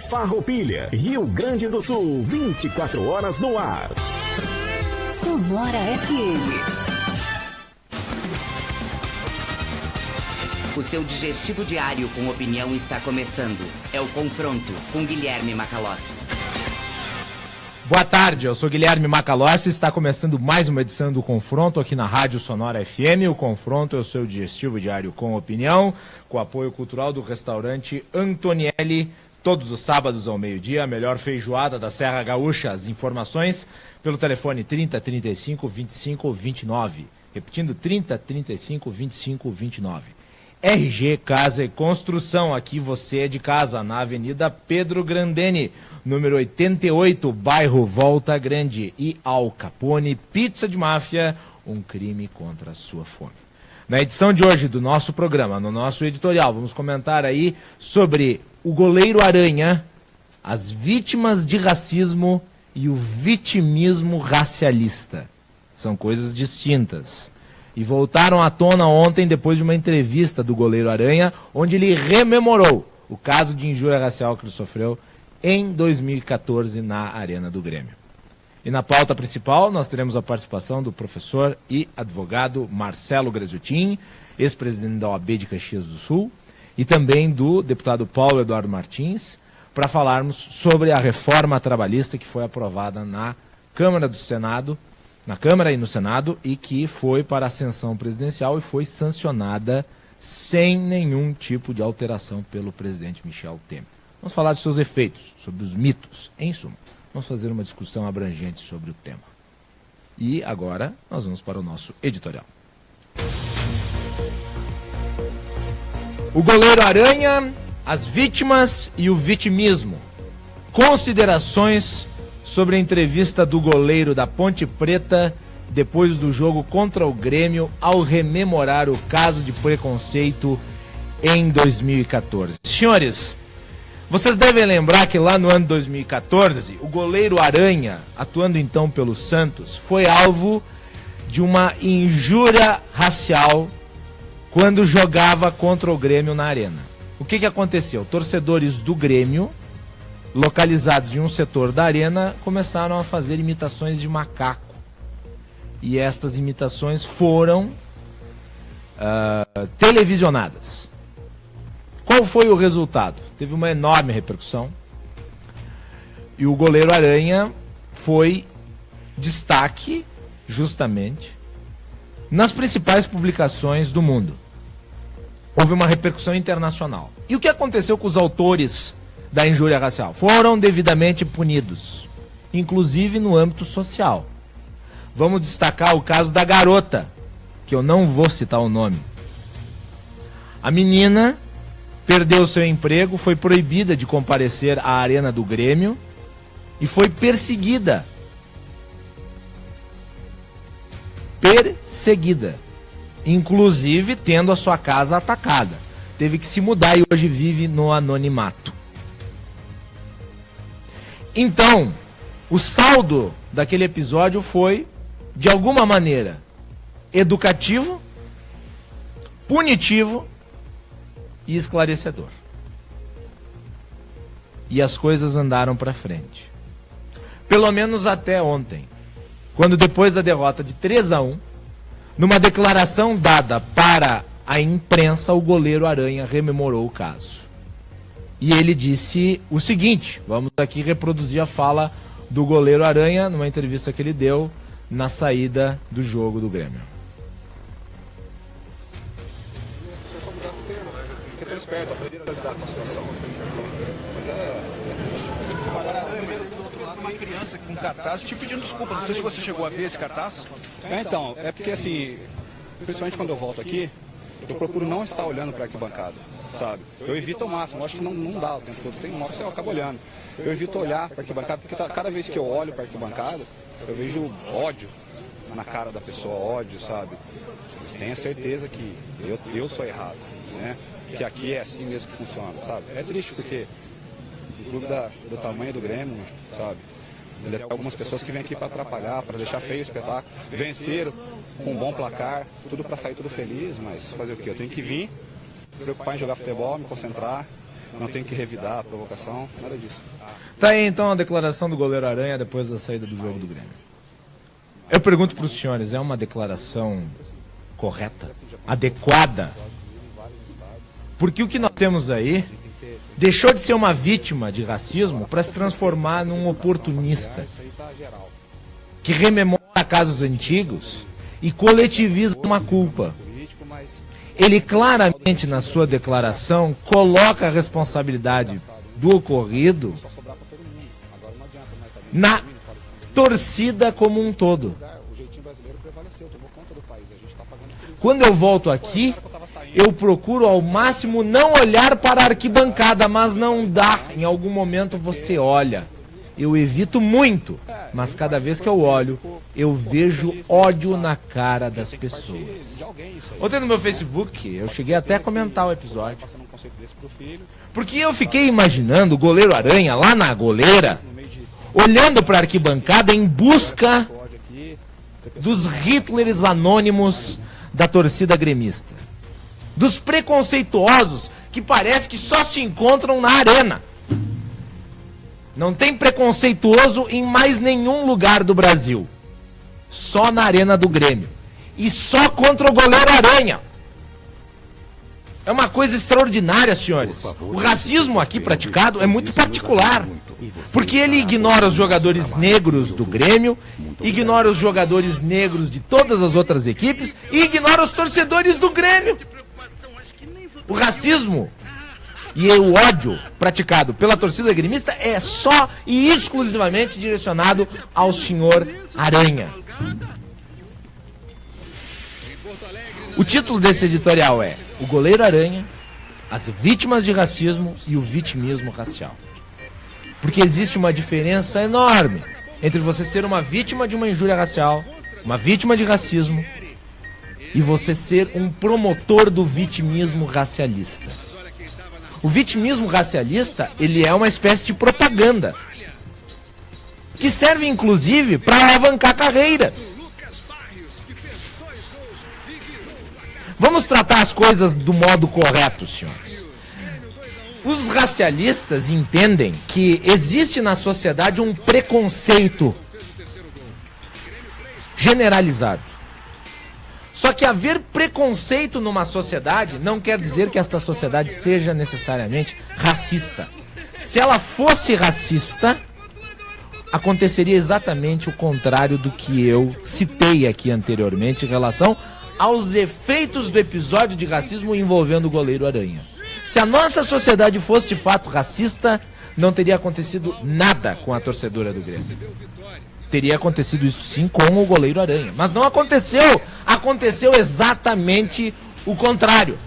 Farroupilha, Rio Grande do Sul, 24 horas no ar. Sonora FM. O seu digestivo diário com opinião está começando. É o Confronto com Guilherme Macalossi. Boa tarde, eu sou Guilherme Macalossi e está começando mais uma edição do Confronto aqui na Rádio Sonora FM. O Confronto é o seu digestivo diário com opinião, com apoio cultural do restaurante Antonielli. Todos os sábados ao meio-dia, a melhor feijoada da Serra Gaúcha. As informações pelo telefone 30 35 25 29. Repetindo, 30 35 25 29. RG Casa e Construção, aqui você é de casa, na Avenida Pedro Grandene, número 88, bairro Volta Grande. E Al Capone, pizza de máfia, um crime contra a sua fome. Na edição de hoje do nosso programa, no nosso editorial, vamos comentar aí sobre o goleiro Aranha, as vítimas de racismo e o vitimismo racialista. São coisas distintas. E voltaram à tona ontem depois de uma entrevista do goleiro Aranha, onde ele rememorou o caso de injúria racial que ele sofreu em 2014 na Arena do Grêmio. E na pauta principal nós teremos a participação do professor e advogado Marcelo Graziutin, ex-presidente da OAB de Caxias do Sul, e também do deputado Paulo Eduardo Martins, para falarmos sobre a reforma trabalhista que foi aprovada na Câmara do Senado, na Câmara e no Senado, e que foi para a ascensão presidencial e foi sancionada sem nenhum tipo de alteração pelo presidente Michel Temer. Vamos falar de seus efeitos, sobre os mitos, em suma. Vamos fazer uma discussão abrangente sobre o tema. E agora nós vamos para o nosso editorial. O goleiro Aranha, as vítimas e o vitimismo. Considerações sobre a entrevista do goleiro da Ponte Preta depois do jogo contra o Grêmio ao rememorar o caso de preconceito em 2014. Senhores, vocês devem lembrar que lá no ano 2014, o goleiro Aranha, atuando então pelo Santos, foi alvo de uma injúria racial quando jogava contra o Grêmio na Arena. O que aconteceu? Torcedores do Grêmio, localizados em um setor da Arena, começaram a fazer imitações de macaco. E estas imitações foram televisionadas. Qual foi o resultado? Teve uma enorme repercussão. E o goleiro Aranha foi destaque, justamente, nas principais publicações do mundo. Houve uma repercussão internacional. E o que aconteceu com os autores da injúria racial? Foram devidamente punidos, inclusive no âmbito social. Vamos destacar o caso da garota, que eu não vou citar o nome. A menina perdeu seu emprego, foi proibida de comparecer à Arena do Grêmio e foi perseguida. Perseguida. Inclusive tendo a sua casa atacada. Teve que se mudar e hoje vive no anonimato. Então, o saldo daquele episódio foi, de alguma maneira, educativo, punitivo e esclarecedor. E as coisas andaram para frente. Pelo menos até ontem, quando depois da derrota de 3-1, numa declaração dada para a imprensa, o goleiro Aranha rememorou o caso. E ele disse o seguinte, vamos aqui reproduzir a fala do goleiro Aranha numa entrevista que ele deu na saída do jogo do Grêmio. Uma criança com cartaz, te pedindo desculpa, não sei se você chegou a ver esse cartaz. Então, é porque assim, principalmente quando eu volto aqui, eu procuro não estar olhando para a arquibancada, sabe? Eu evito ao máximo, eu acho que não dá o tempo todo, tem uma hora que eu acabo olhando. Eu evito olhar para a arquibancada, porque cada vez que eu olho para a arquibancada, eu vejo ódio na cara da pessoa, ódio, sabe? Mas tenha certeza que eu sou errado, né? Que aqui é assim mesmo que funciona, sabe? É triste porque o clube do tamanho do Grêmio, sabe? Ainda tem algumas pessoas que vêm aqui para atrapalhar, para deixar feio o espetáculo. Venceram com um bom placar, tudo para sair tudo feliz, mas fazer o quê? Eu tenho que vir, me preocupar em jogar futebol, me concentrar, não tenho que revidar a provocação, nada disso. Tá aí então a declaração do goleiro Aranha depois da saída do jogo do Grêmio. Eu pergunto para os senhores, é uma declaração correta, adequada? Porque o que nós temos aí deixou de ser uma vítima de racismo para se transformar num oportunista que rememora casos antigos e coletiviza uma culpa. Ele claramente, na sua declaração, coloca a responsabilidade do ocorrido na torcida como um todo. Quando eu volto aqui, eu procuro ao máximo não olhar para a arquibancada, mas não dá. Em algum momento você olha. Eu evito muito, mas cada vez que eu olho, eu vejo ódio na cara das pessoas. Ontem no meu Facebook, eu cheguei até a comentar o episódio. Porque eu fiquei imaginando o goleiro Aranha lá na goleira, olhando para a arquibancada em busca dos Hitlers anônimos da torcida gremista. Dos preconceituosos que parece que só se encontram na arena. Não tem preconceituoso em mais nenhum lugar do Brasil. Só na arena do Grêmio. E só contra o goleiro Aranha. É uma coisa extraordinária, senhores. O racismo aqui praticado é muito particular. Porque ele ignora os jogadores negros do Grêmio, ignora os jogadores negros de todas as outras equipes e ignora os torcedores do Grêmio. O racismo e o ódio praticado pela torcida gremista é só e exclusivamente direcionado ao senhor Aranha. O título desse editorial é O Goleiro Aranha, as vítimas de racismo e o vitimismo racial. Porque existe uma diferença enorme entre você ser uma vítima de uma injúria racial, uma vítima de racismo, e você ser um promotor do vitimismo racialista. O vitimismo racialista, ele é uma espécie de propaganda que serve inclusive para alavancar carreiras. Vamos tratar as coisas do modo correto, senhores. Os racialistas entendem que existe na sociedade um preconceito generalizado. Só que haver preconceito numa sociedade não quer dizer que esta sociedade seja necessariamente racista. Se ela fosse racista, aconteceria exatamente o contrário do que eu citei aqui anteriormente em relação aos efeitos do episódio de racismo envolvendo o goleiro Aranha. Se a nossa sociedade fosse de fato racista, não teria acontecido nada com a torcedora do Grêmio. Teria acontecido isso sim com o goleiro Aranha. Mas não aconteceu. Aconteceu exatamente o contrário.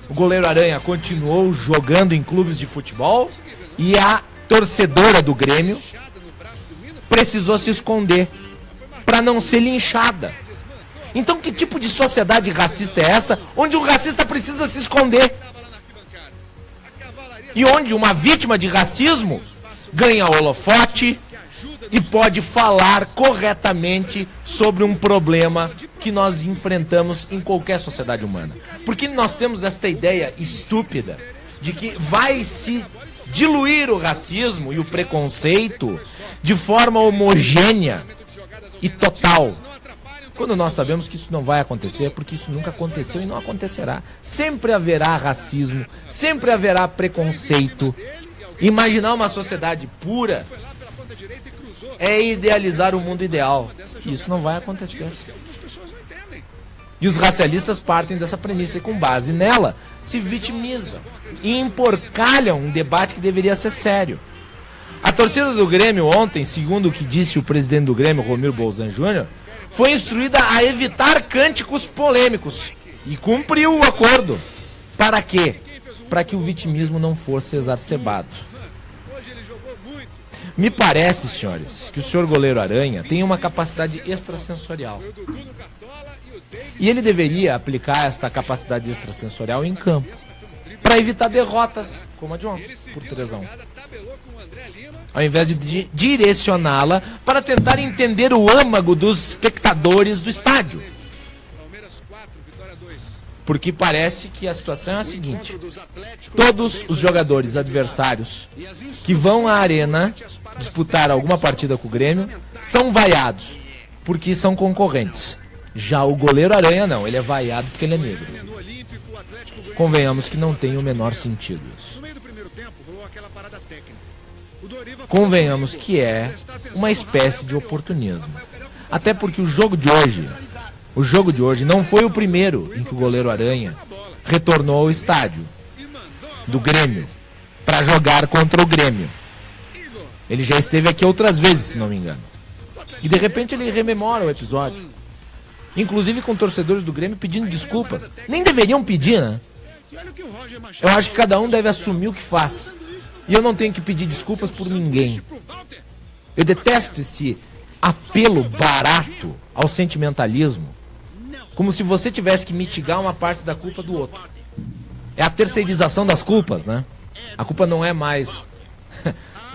O goleiro Aranha continuou jogando em clubes de futebol e a torcedora do Grêmio precisou se esconder para não ser linchada. Então que tipo de sociedade racista é essa, onde o racista precisa se esconder? E onde uma vítima de racismo ganha holofote e pode falar corretamente sobre um problema que nós enfrentamos em qualquer sociedade humana. Porque nós temos esta ideia estúpida de que vai se diluir o racismo e o preconceito de forma homogênea e total. Quando nós sabemos que isso não vai acontecer, porque isso nunca aconteceu e não acontecerá. Sempre haverá racismo, sempre haverá preconceito. Imaginar uma sociedade pura é idealizar o mundo ideal. E isso não vai acontecer. E os racialistas partem dessa premissa e, com base nela, se vitimizam e emporcalham um debate que deveria ser sério. A torcida do Grêmio ontem, segundo o que disse o presidente do Grêmio, Romir Bolzan Júnior, foi instruída a evitar cânticos polêmicos e cumpriu o acordo. Para quê? Para que o vitimismo não fosse exacerbado. Me parece, senhores, que o senhor goleiro Aranha tem uma capacidade extrasensorial. E ele deveria aplicar esta capacidade extrasensorial em campo, para evitar derrotas, como a de ontem, por 3-1. Ao invés de direcioná-la para tentar entender o âmago dos espectadores do estádio. Porque parece que a situação é a seguinte: todos os jogadores adversários que vão à arena disputar alguma partida com o Grêmio são vaiados, porque são concorrentes. Já o goleiro Aranha não, ele é vaiado porque ele é negro. Convenhamos que não tem o menor sentido isso. Convenhamos que é uma espécie de oportunismo. Até porque o jogo de hoje não foi o primeiro em que o goleiro Aranha retornou ao estádio do Grêmio para jogar contra o Grêmio. Ele já esteve aqui outras vezes, se não me engano. E de repente ele rememora o episódio. Inclusive com torcedores do Grêmio pedindo desculpas. Nem deveriam pedir, né? Eu acho que cada um deve assumir o que faz. E eu não tenho que pedir desculpas por ninguém. Eu detesto esse apelo barato ao sentimentalismo. Como se você tivesse que mitigar uma parte da culpa do outro. É a terceirização das culpas, né? A culpa não é mais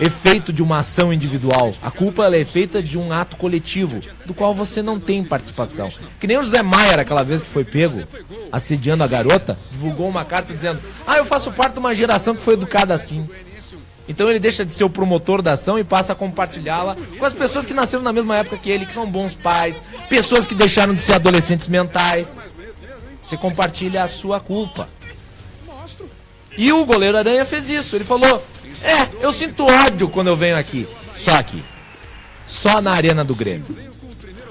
efeito de uma ação individual. A culpa ela é feita de um ato coletivo, do qual você não tem participação. Que nem o José Maier, aquela vez que foi pego assediando a garota, divulgou uma carta dizendo: eu faço parte de uma geração que foi educada assim. Então ele deixa de ser o promotor da ação e passa a compartilhá-la com as pessoas que nasceram na mesma época que ele, que são bons pais, pessoas que deixaram de ser adolescentes mentais. Você compartilha a sua culpa. E o goleiro Aranha fez isso. Ele falou: eu sinto ódio quando eu venho aqui. Só aqui. Só na arena do Grêmio.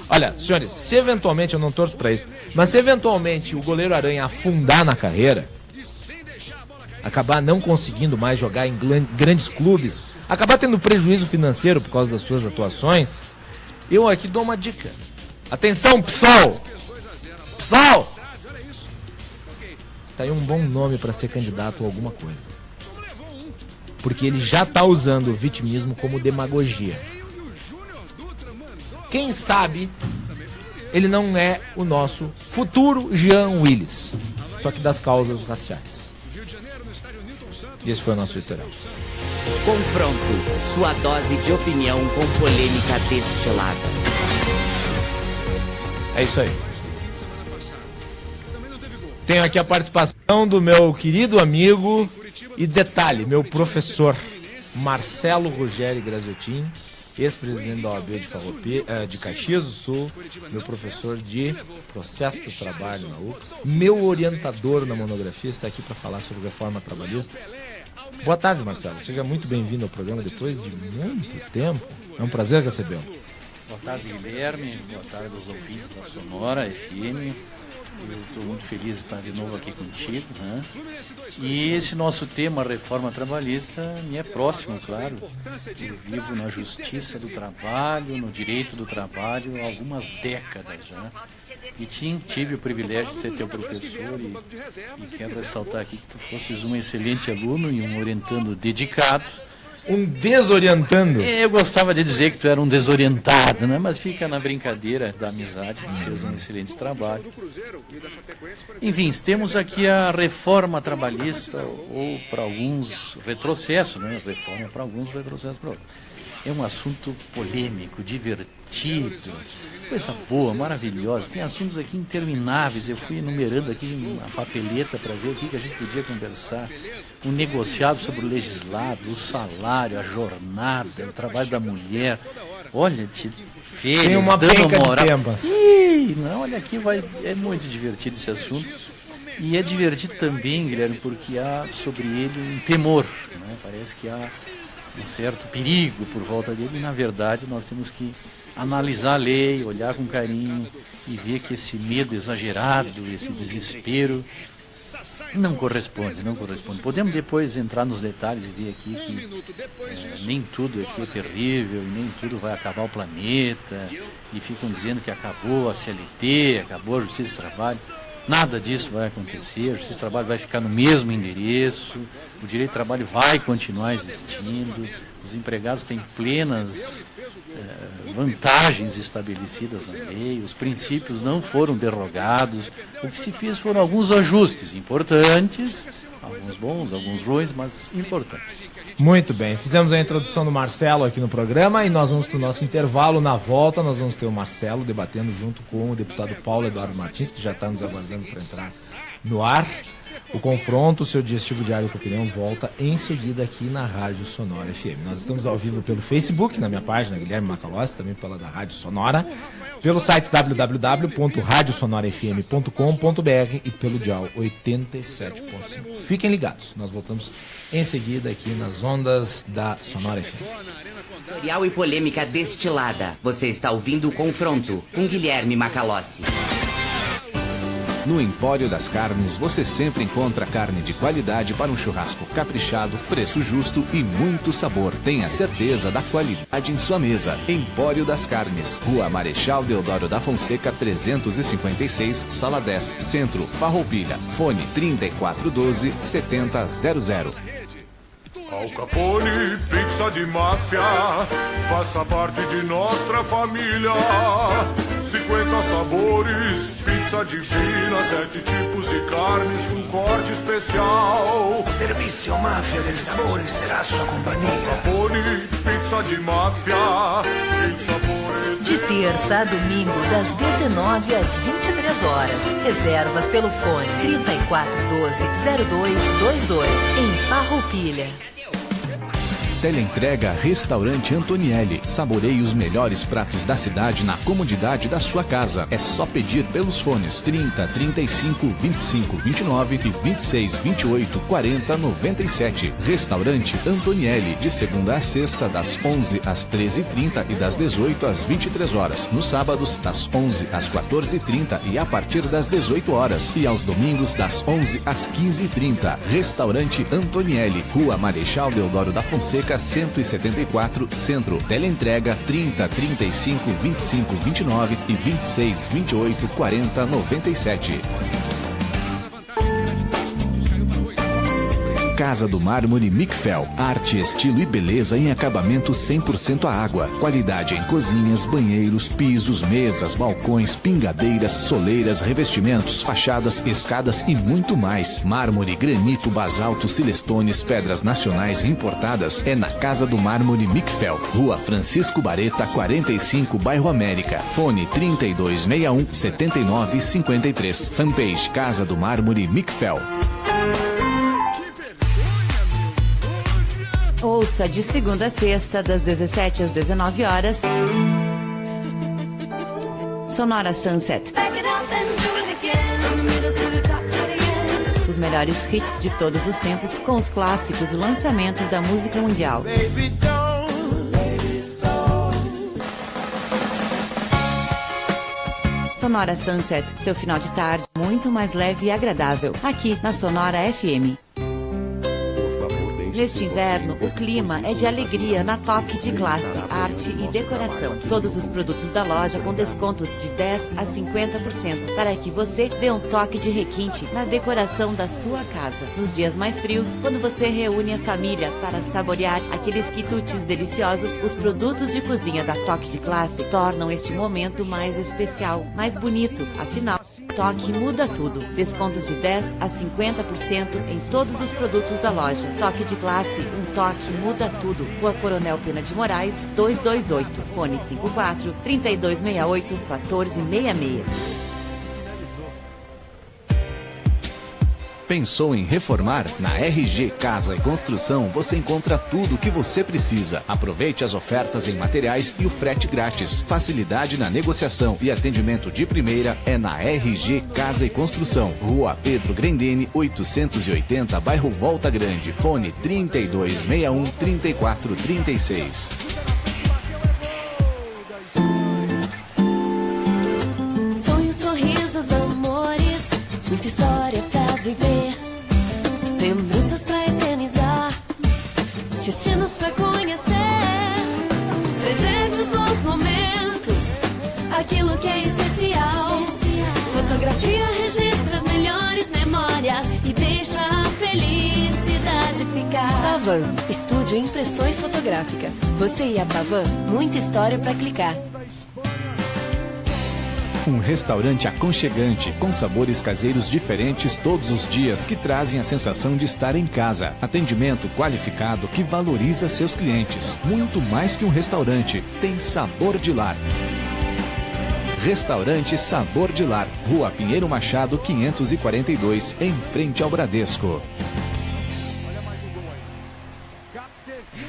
Olha, senhores, se eventualmente, eu não torço pra isso, mas se eventualmente o goleiro Aranha afundar na carreira, acabar não conseguindo mais jogar em grandes clubes, acabar tendo prejuízo financeiro por causa das suas atuações, eu aqui dou uma dica. Atenção, PSOL! PSOL! Tá aí um bom nome para ser candidato a alguma coisa. Porque ele já tá usando o vitimismo como demagogia. Quem sabe ele não é o nosso futuro Jean Willis, só que das causas raciais. Esse foi o nosso editorial. Confronto, sua dose de opinião com polêmica destilada. É isso aí. Tenho aqui a participação do meu querido amigo e detalhe, meu professor Marcelo Rogério Graziotin, ex-presidente da OAB de Caxias do Sul, meu professor de processo do trabalho na UFS, meu orientador na monografia, está aqui para falar sobre reforma trabalhista. Boa tarde, Marcelo. Seja muito bem-vindo ao programa depois de muito tempo. É um prazer recebê-lo. Boa tarde, Guilherme. Boa tarde aos ouvintes da Sonora FM. Eu estou muito feliz de estar de novo aqui contigo, né? E esse nosso tema, reforma trabalhista, me é próximo, claro. Eu vivo na justiça do trabalho, no direito do trabalho há algumas décadas já. E tive o privilégio de ser teu professor e quero ressaltar aqui que tu fosses um excelente aluno e um orientando dedicado. Um desorientando? Eu gostava de dizer que tu era um desorientado, né? Mas fica na brincadeira da amizade, tu fez um excelente trabalho. Enfim, temos aqui a reforma trabalhista, ou para alguns retrocesso, né? Reforma para alguns, retrocesso para outros. É um assunto polêmico, divertido, coisa boa, maravilhosa. Tem assuntos aqui intermináveis. Eu fui enumerando aqui uma papeleta para ver o que a gente podia conversar. O negociado sobre o legislado, o salário, a jornada, o trabalho da mulher. Olha, férias, tem uma dando moral. Não, olha aqui, é muito divertido esse assunto. E é divertido também, Guilherme, porque há sobre ele um temor, né? Parece que há um certo perigo por volta dele. E, na verdade, nós temos que analisar a lei, olhar com carinho e ver que esse medo exagerado, esse desespero não corresponde. Podemos depois entrar nos detalhes e ver aqui que nem tudo aqui é terrível, nem tudo vai acabar o planeta, e ficam dizendo que acabou a CLT, acabou a Justiça do Trabalho. Nada disso vai acontecer, a Justiça do Trabalho vai ficar no mesmo endereço, o direito do trabalho vai continuar existindo, os empregados têm plenas vantagens estabelecidas na lei, os princípios não foram derrogados, o que se fez foram alguns ajustes importantes, alguns bons, alguns ruins, mas importantes. Muito bem, fizemos a introdução do Marcelo aqui no programa e nós vamos para o nosso intervalo. Na volta nós vamos ter o Marcelo debatendo junto com o deputado Paulo Eduardo Martins, que já está nos aguardando para entrar no ar. O confronto, seu digestivo diário com opinião, volta em seguida aqui na Rádio Sonora FM. Nós estamos ao vivo pelo Facebook, na minha página, Guilherme Macalossi, também pela da Rádio Sonora, pelo site www.radiosonorafm.com.br e pelo dial 87.5. Fiquem ligados, nós voltamos em seguida aqui nas ondas da Sonora FM. Tutorial e polêmica destilada. Você está ouvindo o Confronto com Guilherme Macalossi. No Empório das Carnes, você sempre encontra carne de qualidade para um churrasco caprichado, preço justo e muito sabor. Tenha certeza da qualidade em sua mesa. Empório das Carnes, Rua Marechal Deodoro da Fonseca, 356, Sala 10, Centro, Farroupilha. Fone 3412-7000. Al Capone, pizza de máfia, faça parte de nossa família. 50 sabores, pizza divina, 7 tipos de carnes com corte especial. Serviço Máfia del Sabor será sua companhia. Al Capone, pizza de máfia, pizza por... De terça a domingo, das 19 às 23 horas. Reservas pelo fone 3412-0222, em Farroupilha. Teleentrega Restaurante Antonielli. Saboreie os melhores pratos da cidade na comodidade da sua casa. É só pedir pelos fones 30 35 25 29 e 26 28 40 97. Restaurante Antonielli, de segunda a sexta, das 11 às 13h30 e das 18 às 23 horas. Nos sábados, das 11 às 14h30 e a partir das 18 horas. E aos domingos, das 11 às 15h30. Restaurante Antonielli, Rua Marechal Deodoro da Fonseca, 174, Centro. Teleentrega 30 35 25 29 e 26 28 40 97. Casa do Mármore Micfel. Arte, estilo e beleza em acabamento 100% a água. Qualidade em cozinhas, banheiros, pisos, mesas, balcões, pingadeiras, soleiras, revestimentos, fachadas, escadas e muito mais. Mármore, granito, basalto, silestones, pedras nacionais importadas é na Casa do Mármore Micfel. Rua Francisco Bareta, 45, Bairro América. Fone 3261 7953. Fanpage Casa do Mármore Micfel. Ouça de segunda a sexta, das 17 às 19 horas. Sonora Sunset. Os melhores hits de todos os tempos, com os clássicos lançamentos da música mundial. Sonora Sunset, seu final de tarde muito mais leve e agradável, aqui na Sonora FM. Neste inverno, o clima é de alegria na Toque de Classe, arte e decoração. Todos os produtos da loja com descontos de 10% a 50%, para que você dê um toque de requinte na decoração da sua casa. Nos dias mais frios, quando você reúne a família para saborear aqueles quitutes deliciosos, os produtos de cozinha da Toque de Classe tornam este momento mais especial, mais bonito. Afinal, Toque muda tudo. Descontos de 10% a 50% em todos os produtos da loja. Toque de Classe, um toque muda tudo. Rua Coronel Pena de Moraes, 228. Fone 54 3268 1466. Pensou em reformar? Na RG Casa e Construção você encontra tudo o que você precisa. Aproveite as ofertas em materiais e o frete grátis. Facilidade na negociação e atendimento de primeira é na RG Casa e Construção. Rua Pedro Grendene, 880, Bairro Volta Grande. Fone 3261 3436. Sonhos, sorrisos, amores, muita história pra viver. Lembranças pra eternizar, destinos pra conhecer. Preserve os bons momentos, aquilo que é especial. Fotografia registra as melhores memórias e deixa a felicidade ficar. Pavan, estúdio e impressões fotográficas. Você e a Pavan, muita história pra clicar. Um restaurante aconchegante, com sabores caseiros diferentes todos os dias que trazem a sensação de estar em casa. Atendimento qualificado que valoriza seus clientes. Muito mais que um restaurante, tem sabor de lar. Restaurante Sabor de Lar, Rua Pinheiro Machado, 542, em frente ao Bradesco.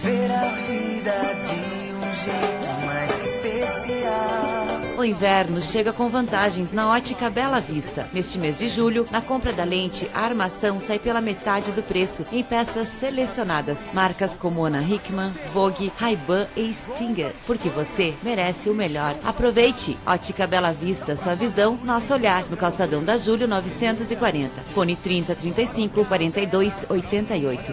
Ver a vida de um jeito mais que especial. O inverno chega com vantagens na Ótica Bela Vista. Neste mês de julho, na compra da lente, a armação sai pela metade do preço em peças selecionadas. Marcas como Ana Hickman, Vogue, Ray-Ban e Stinger. Porque você merece o melhor. Aproveite! Ótica Bela Vista, sua visão, nosso olhar. No Calçadão da Júlio 940. Fone 3035 4288.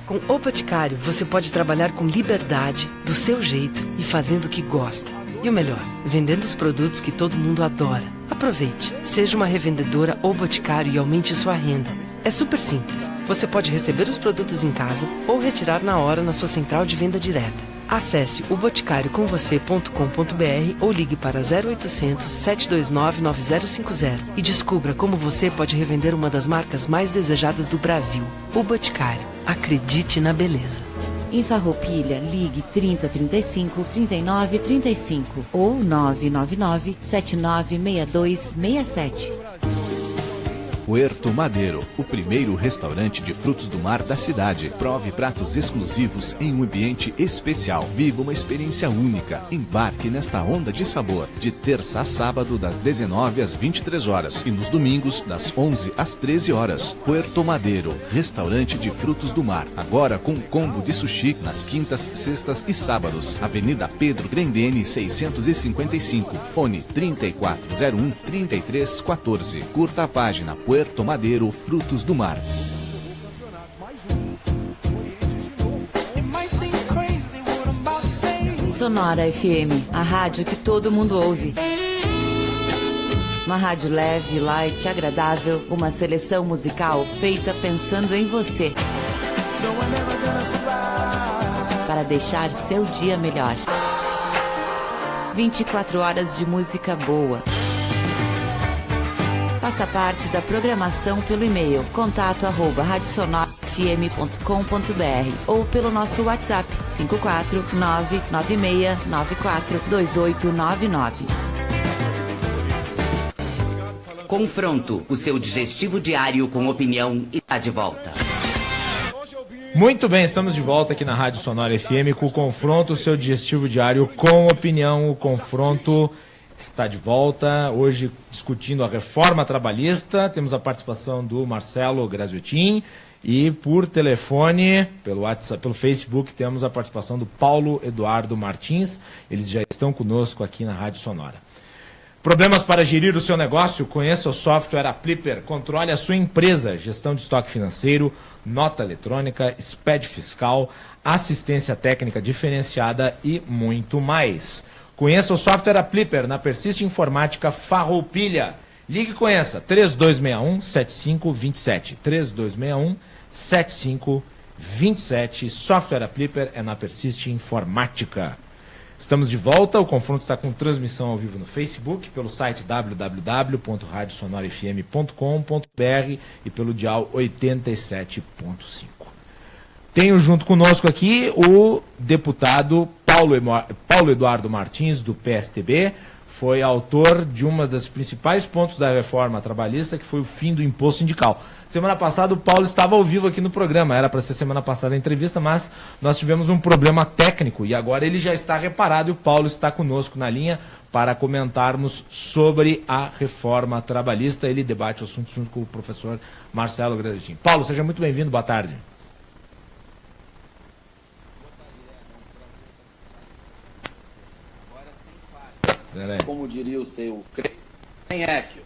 Com O Boticário, você pode trabalhar com liberdade, do seu jeito e fazendo o que gosta. E o melhor, vendendo os produtos que todo mundo adora. Aproveite, seja uma revendedora O Boticário e aumente sua renda. É super simples. Você pode receber os produtos em casa ou retirar na hora na sua central de venda direta. Acesse oboticarioComVocê.com.br ou ligue para 0800 729 9050 e descubra como você pode revender uma das marcas mais desejadas do Brasil. O Boticário. Acredite na beleza. Em Farroupilha, ligue 3035 3935 ou 999 796267. Puerto Madeiro, o primeiro restaurante de frutos do mar da cidade. Prove pratos exclusivos em um ambiente especial. Viva uma experiência única. Embarque nesta onda de sabor. De terça a sábado, das 19 às 23 horas. E nos domingos, das 11 às 13 horas. Puerto Madeiro, restaurante de frutos do mar. Agora com combo de sushi nas quintas, sextas e sábados. Avenida Pedro Grendene, 655. Fone 3401-3314. Curta a página Puerto Madeiro, Frutos do Mar. Sonora FM, a rádio que todo mundo ouve. Uma rádio leve, light, agradável, uma seleção musical feita pensando em você. Para deixar seu dia melhor. 24 horas de música boa. Faça parte da programação pelo e-mail contato@radiosonorafm.com.br ou pelo nosso WhatsApp 54996942899. Confronto, o seu digestivo diário com opinião está de volta. Muito bem, estamos de volta aqui na Rádio Sonora FM com o Confronto, o seu digestivo diário com opinião. O Confronto está de volta, hoje discutindo a reforma trabalhista. Temos a participação do Marcelo Graziotin e por telefone, pelo WhatsApp, pelo Facebook, temos a participação do Paulo Eduardo Martins. Eles já estão conosco aqui na Rádio Sonora. Problemas para gerir o seu negócio? Conheça o software Apliper. Controle a sua empresa, gestão de estoque financeiro, nota eletrônica, SPED fiscal, assistência técnica diferenciada e muito mais. Conheça o software Apliper na Persiste Informática Farroupilha. Ligue e conheça 3261-7527. 3261-7527. Software Apliper é na Persiste Informática. Estamos de volta, o Confronto está com transmissão ao vivo no Facebook, pelo site www.radiosonorafm.com.br e pelo dial 87.5. Tenho junto conosco aqui o deputado Paulo Eduardo Martins, do PSTB, foi autor de uma das principais pontos da reforma trabalhista, que foi o fim do imposto sindical. Semana passada o Paulo estava ao vivo aqui no programa, era para ser semana passada a entrevista, mas nós tivemos um problema técnico e agora ele já está reparado e o Paulo está conosco na linha para comentarmos sobre a reforma trabalhista. Ele debate o assunto junto com o professor Marcelo Graziotin. Paulo, seja muito bem-vindo, boa tarde. Como diria o seu sem eco.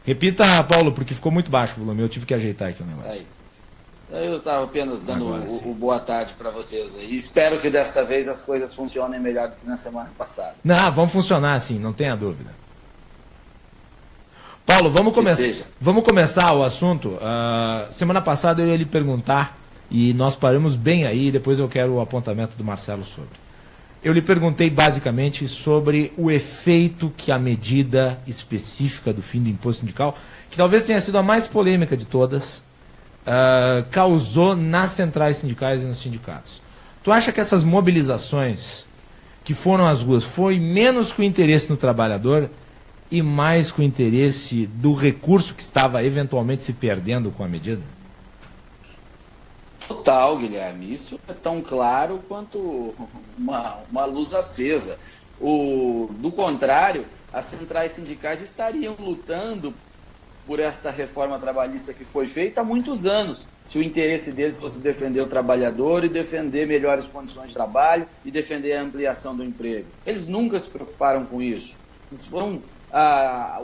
Repita, Paulo, porque ficou muito baixo o volume, eu tive que ajeitar aqui o negócio. Eu estava apenas dando o boa tarde para vocês aí. Espero que desta vez as coisas funcionem melhor do que na semana passada. Não, vão funcionar sim, não tenha dúvida. Paulo, vamos começar o assunto. Semana passada eu ia lhe perguntar, e nós paramos bem aí, depois eu quero o apontamento do Marcelo sobre. Eu lhe perguntei basicamente sobre o efeito que a medida específica do fim do imposto sindical, que talvez tenha sido a mais polêmica de todas, causou nas centrais sindicais e nos sindicatos. Tu acha que essas mobilizações que foram às ruas foi menos com interesse no trabalhador e mais com interesse do recurso que estava eventualmente se perdendo com a medida? Total, Guilherme. Isso é tão claro quanto uma luz acesa. Do contrário, as centrais sindicais estariam lutando por esta reforma trabalhista que foi feita há muitos anos, se o interesse deles fosse defender o trabalhador e defender melhores condições de trabalho e defender a ampliação do emprego. Eles nunca se preocuparam com isso.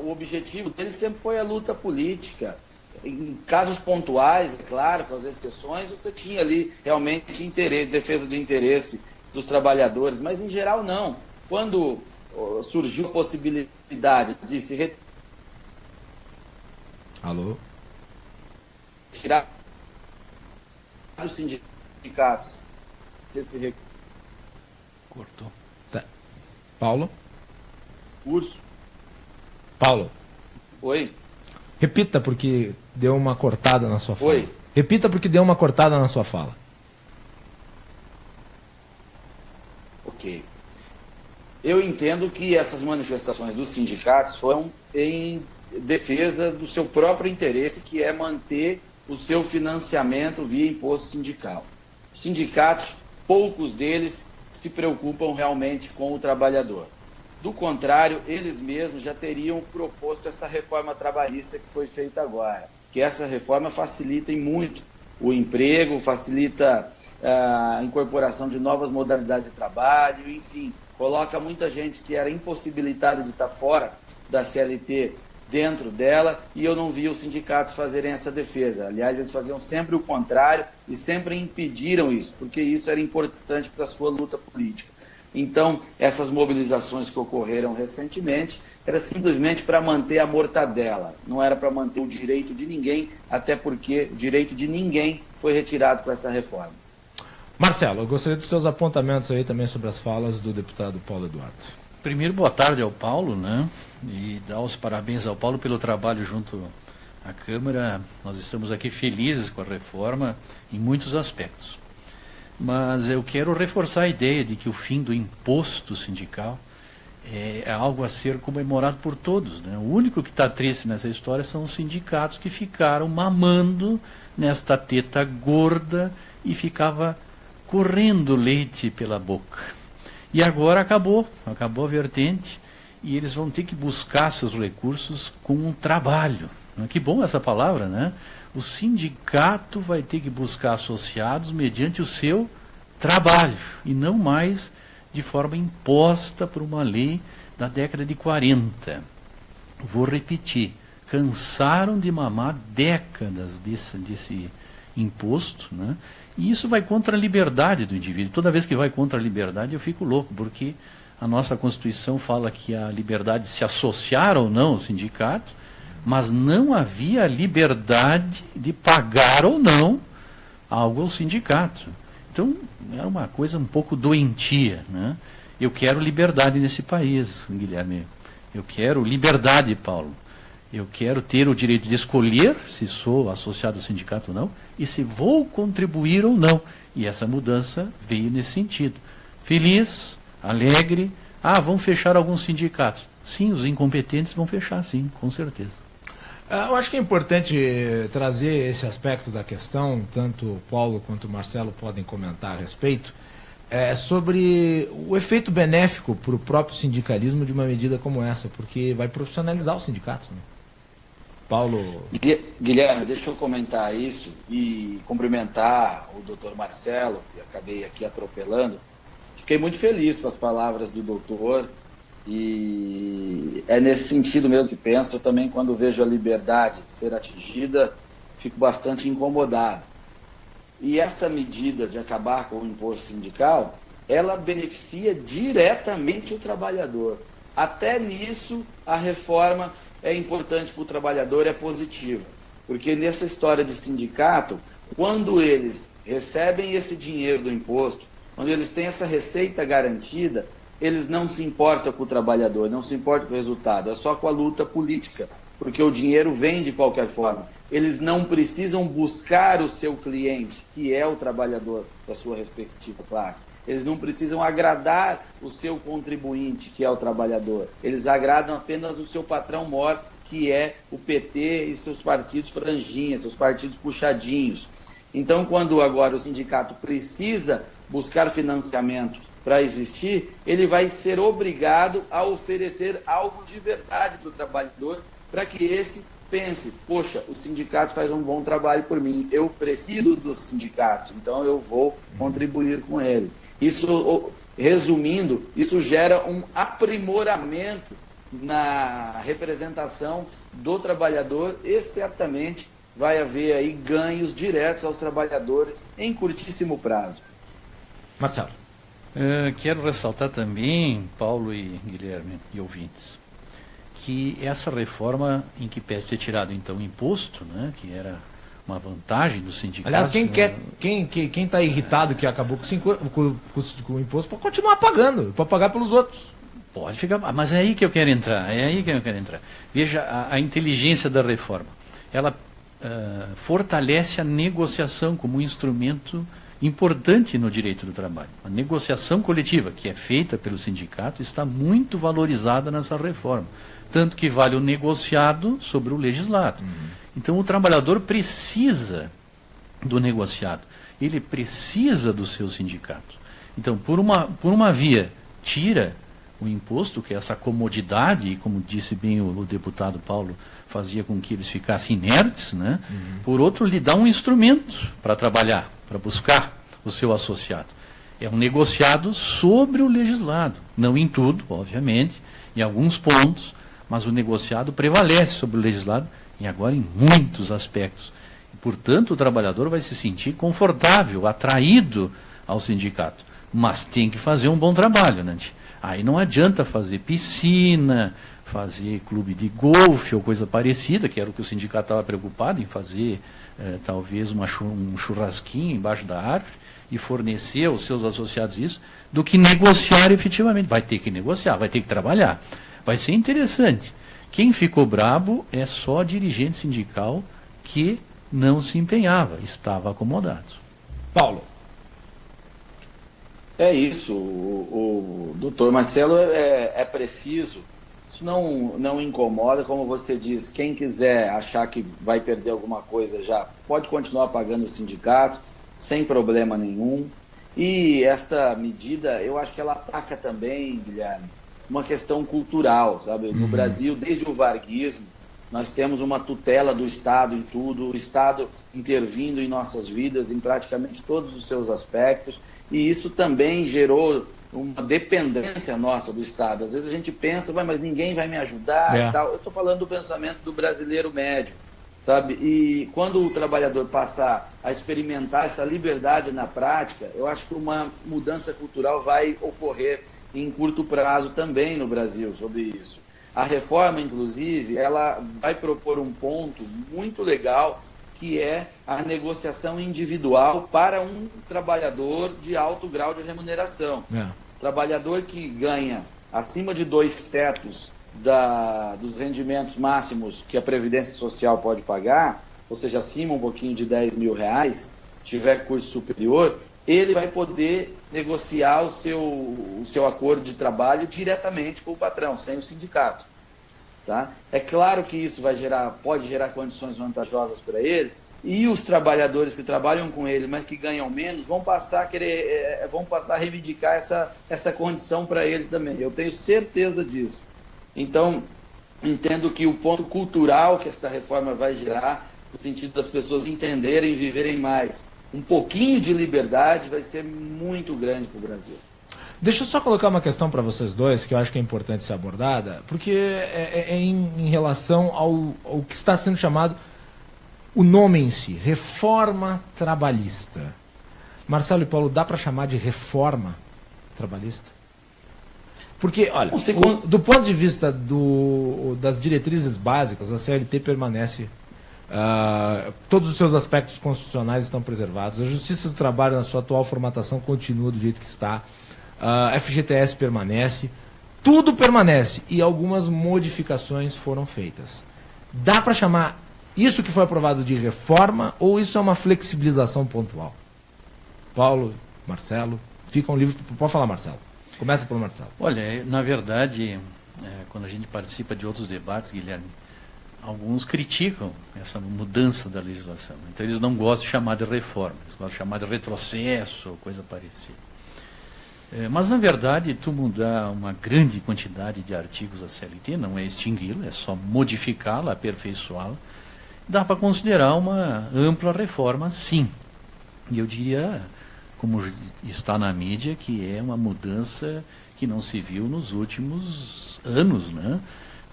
O objetivo deles sempre foi a luta política. Em casos pontuais, é claro, com as exceções, você tinha ali realmente interesse, defesa de interesse dos trabalhadores, mas em geral não. Quando surgiu a possibilidade de se tirar dos sindicatos desse cortou. Tá. Paulo? Curso. Paulo. Oi. Repita, porque deu uma cortada na sua fala. Oi. Repita, porque deu uma cortada na sua fala. Ok. Eu entendo que essas manifestações dos sindicatos foram em defesa do seu próprio interesse, que é manter o seu financiamento via imposto sindical. Os sindicatos, poucos deles, se preocupam realmente com o trabalhador. Do contrário, eles mesmos já teriam proposto essa reforma trabalhista que foi feita agora, que essa reforma facilita muito o emprego, facilita a incorporação de novas modalidades de trabalho, enfim, coloca muita gente que era impossibilitada de estar fora da CLT dentro dela, e eu não vi os sindicatos fazerem essa defesa. Aliás, eles faziam sempre o contrário e sempre impediram isso, porque isso era importante para a sua luta política. Então, essas mobilizações que ocorreram recentemente era simplesmente para manter a mortadela, não era para manter o direito de ninguém, até porque o direito de ninguém foi retirado com essa reforma. Marcelo, eu gostaria dos seus apontamentos aí também sobre as falas do deputado Paulo Eduardo. Primeiro, boa tarde ao Paulo, né? E dar os parabéns ao Paulo pelo trabalho junto à Câmara. Nós estamos aqui felizes com a reforma em muitos aspectos. Mas eu quero reforçar a ideia de que o fim do imposto sindical é algo a ser comemorado por todos, né? O único que está triste nessa história são os sindicatos que ficaram mamando nesta teta gorda e ficava correndo leite pela boca. E agora acabou a vertente e eles vão ter que buscar seus recursos com um trabalho. Que bom essa palavra, né? O sindicato vai ter que buscar associados mediante o seu trabalho e não mais de forma imposta por uma lei da década de 40. Vou repetir, cansaram de mamar décadas desse imposto, né? E isso vai contra a liberdade do indivíduo. Toda vez que vai contra a liberdade eu fico louco, porque a nossa Constituição fala que a liberdade de se associar ou não ao sindicato, mas não havia liberdade de pagar ou não algo ao sindicato. Então, era uma coisa um pouco doentia, né? Eu quero liberdade nesse país, Guilherme. Eu quero liberdade, Paulo. Eu quero ter o direito de escolher se sou associado ao sindicato ou não e se vou contribuir ou não. E essa mudança veio nesse sentido. Feliz, alegre. Vão fechar alguns sindicatos. Sim, os incompetentes vão fechar, sim, com certeza. Eu acho que é importante trazer esse aspecto da questão, tanto o Paulo quanto o Marcelo podem comentar a respeito, sobre o efeito benéfico para o próprio sindicalismo de uma medida como essa, porque vai profissionalizar os sindicatos, né? Paulo... Guilherme, deixa eu comentar isso e cumprimentar o doutor Marcelo, que acabei aqui atropelando. Fiquei muito feliz com as palavras do doutor e é nesse sentido mesmo que penso. Eu também, quando vejo a liberdade ser atingida, fico bastante incomodado. E essa medida de acabar com o imposto sindical, ela beneficia diretamente o trabalhador. Até nisso, a reforma é importante para o trabalhador, é positiva. Porque nessa história de sindicato, quando eles recebem esse dinheiro do imposto, quando eles têm essa receita garantida, eles não se importam com o trabalhador, não se importam com o resultado, é só com a luta política, porque o dinheiro vem de qualquer forma. eles não precisam buscar o seu cliente, que é o trabalhador da sua respectiva classe. Eles não precisam agradar o seu contribuinte, que é o trabalhador. Eles agradam apenas o seu patrão mor, que é o PT e seus partidos franjinhas, seus partidos puxadinhos. Então, quando agora o sindicato precisa buscar financiamento para existir, ele vai ser obrigado a oferecer algo de verdade para o trabalhador, para que esse pense, poxa, o sindicato faz um bom trabalho por mim, eu preciso do sindicato, então eu vou contribuir com ele. Isso, resumindo, isso gera um aprimoramento na representação do trabalhador e certamente vai haver aí ganhos diretos aos trabalhadores em curtíssimo prazo. Marcelo. Quero ressaltar também, Paulo e Guilherme e ouvintes, que essa reforma em que pese ter tirado então o imposto, né, que era uma vantagem do sindicato. Aliás, quem está irritado que acabou com o imposto pode continuar pagando, pode pagar pelos outros. Pode ficar, mas é aí que eu quero entrar, Veja a inteligência da reforma. Ela fortalece a negociação como um instrumento importante no direito do trabalho. A negociação coletiva, que é feita pelo sindicato, está muito valorizada nessa reforma. Tanto que vale o negociado sobre o legislado. Então o trabalhador precisa do negociado. Ele precisa do seu sindicato. Então, por uma via, tira o imposto, que é essa comodidade, e como disse bem o deputado Paulo, fazia com que eles ficassem inertes, né? Por outro, lhe dá um instrumento para trabalhar, para buscar o seu associado. É um negociado sobre o legislado, não em tudo, obviamente, em alguns pontos, mas o negociado prevalece sobre o legislado e agora em muitos aspectos. E, portanto, o trabalhador vai se sentir confortável, atraído ao sindicato, mas tem que fazer um bom trabalho, né? Aí não adianta fazer piscina, fazer clube de golfe ou coisa parecida, que era o que o sindicato estava preocupado em fazer, talvez um churrasquinho embaixo da árvore e fornecer aos seus associados isso, do que negociar efetivamente. Vai ter que negociar, vai ter que trabalhar. Vai ser interessante. Quem ficou brabo é só dirigente sindical que não se empenhava, estava acomodado. Paulo. É isso, o doutor Marcelo é preciso, isso não incomoda, como você diz, quem quiser achar que vai perder alguma coisa já pode continuar pagando o sindicato, sem problema nenhum, e esta medida, eu acho que ela ataca também, Guilherme, uma questão cultural, sabe? No Brasil, desde o varguismo, nós temos uma tutela do Estado em tudo, o Estado intervindo em nossas vidas, em praticamente todos os seus aspectos, e isso também gerou uma dependência nossa do Estado. Às vezes a gente pensa, mas ninguém vai me ajudar e tal. Eu estou falando do pensamento do brasileiro médio, sabe? E quando o trabalhador passar a experimentar essa liberdade na prática, eu acho que uma mudança cultural vai ocorrer em curto prazo também no Brasil sobre isso. A reforma, inclusive, ela vai propor um ponto muito legal, que é a negociação individual para um trabalhador de alto grau de remuneração. Trabalhador que ganha acima de 2 tetos dos rendimentos máximos que a Previdência Social pode pagar, ou seja, acima um pouquinho de R$10 mil, tiver curso superior, ele vai poder negociar o seu acordo de trabalho diretamente com o patrão, sem o sindicato. Tá? É claro que isso pode gerar condições vantajosas para ele, e os trabalhadores que trabalham com ele, mas que ganham menos, vão passar a reivindicar essa condição para eles também. Eu tenho certeza disso. Então, entendo que o ponto cultural que esta reforma vai gerar, no sentido das pessoas entenderem e viverem mais, um pouquinho de liberdade, vai ser muito grande para o Brasil. Deixa eu só colocar uma questão para vocês dois, que eu acho que é importante ser abordada, porque é em relação ao que está sendo chamado o nome em si, reforma trabalhista. Marcelo e Paulo, dá para chamar de reforma trabalhista? Porque, olha, do ponto de vista das diretrizes básicas, a CLT permanece, todos os seus aspectos constitucionais estão preservados, a Justiça do Trabalho, na sua atual formatação, continua do jeito que está, a FGTS permanece, tudo permanece, e algumas modificações foram feitas. Dá para chamar Isso que foi aprovado de reforma ou isso é uma flexibilização pontual? Paulo, Marcelo, ficam livres. Pode falar, Marcelo. Começa pelo Marcelo. Olha, na verdade, quando a gente participa de outros debates, Guilherme, alguns criticam essa mudança da legislação. Então eles não gostam de chamar de reforma, eles gostam de chamar de retrocesso ou coisa parecida. Mas, na verdade, tu mudar uma grande quantidade de artigos da CLT não é extingui-la, é só modificá-la, aperfeiçoá-la. Dá para considerar uma ampla reforma, sim. E eu diria, como está na mídia, que é uma mudança que não se viu nos últimos anos, né?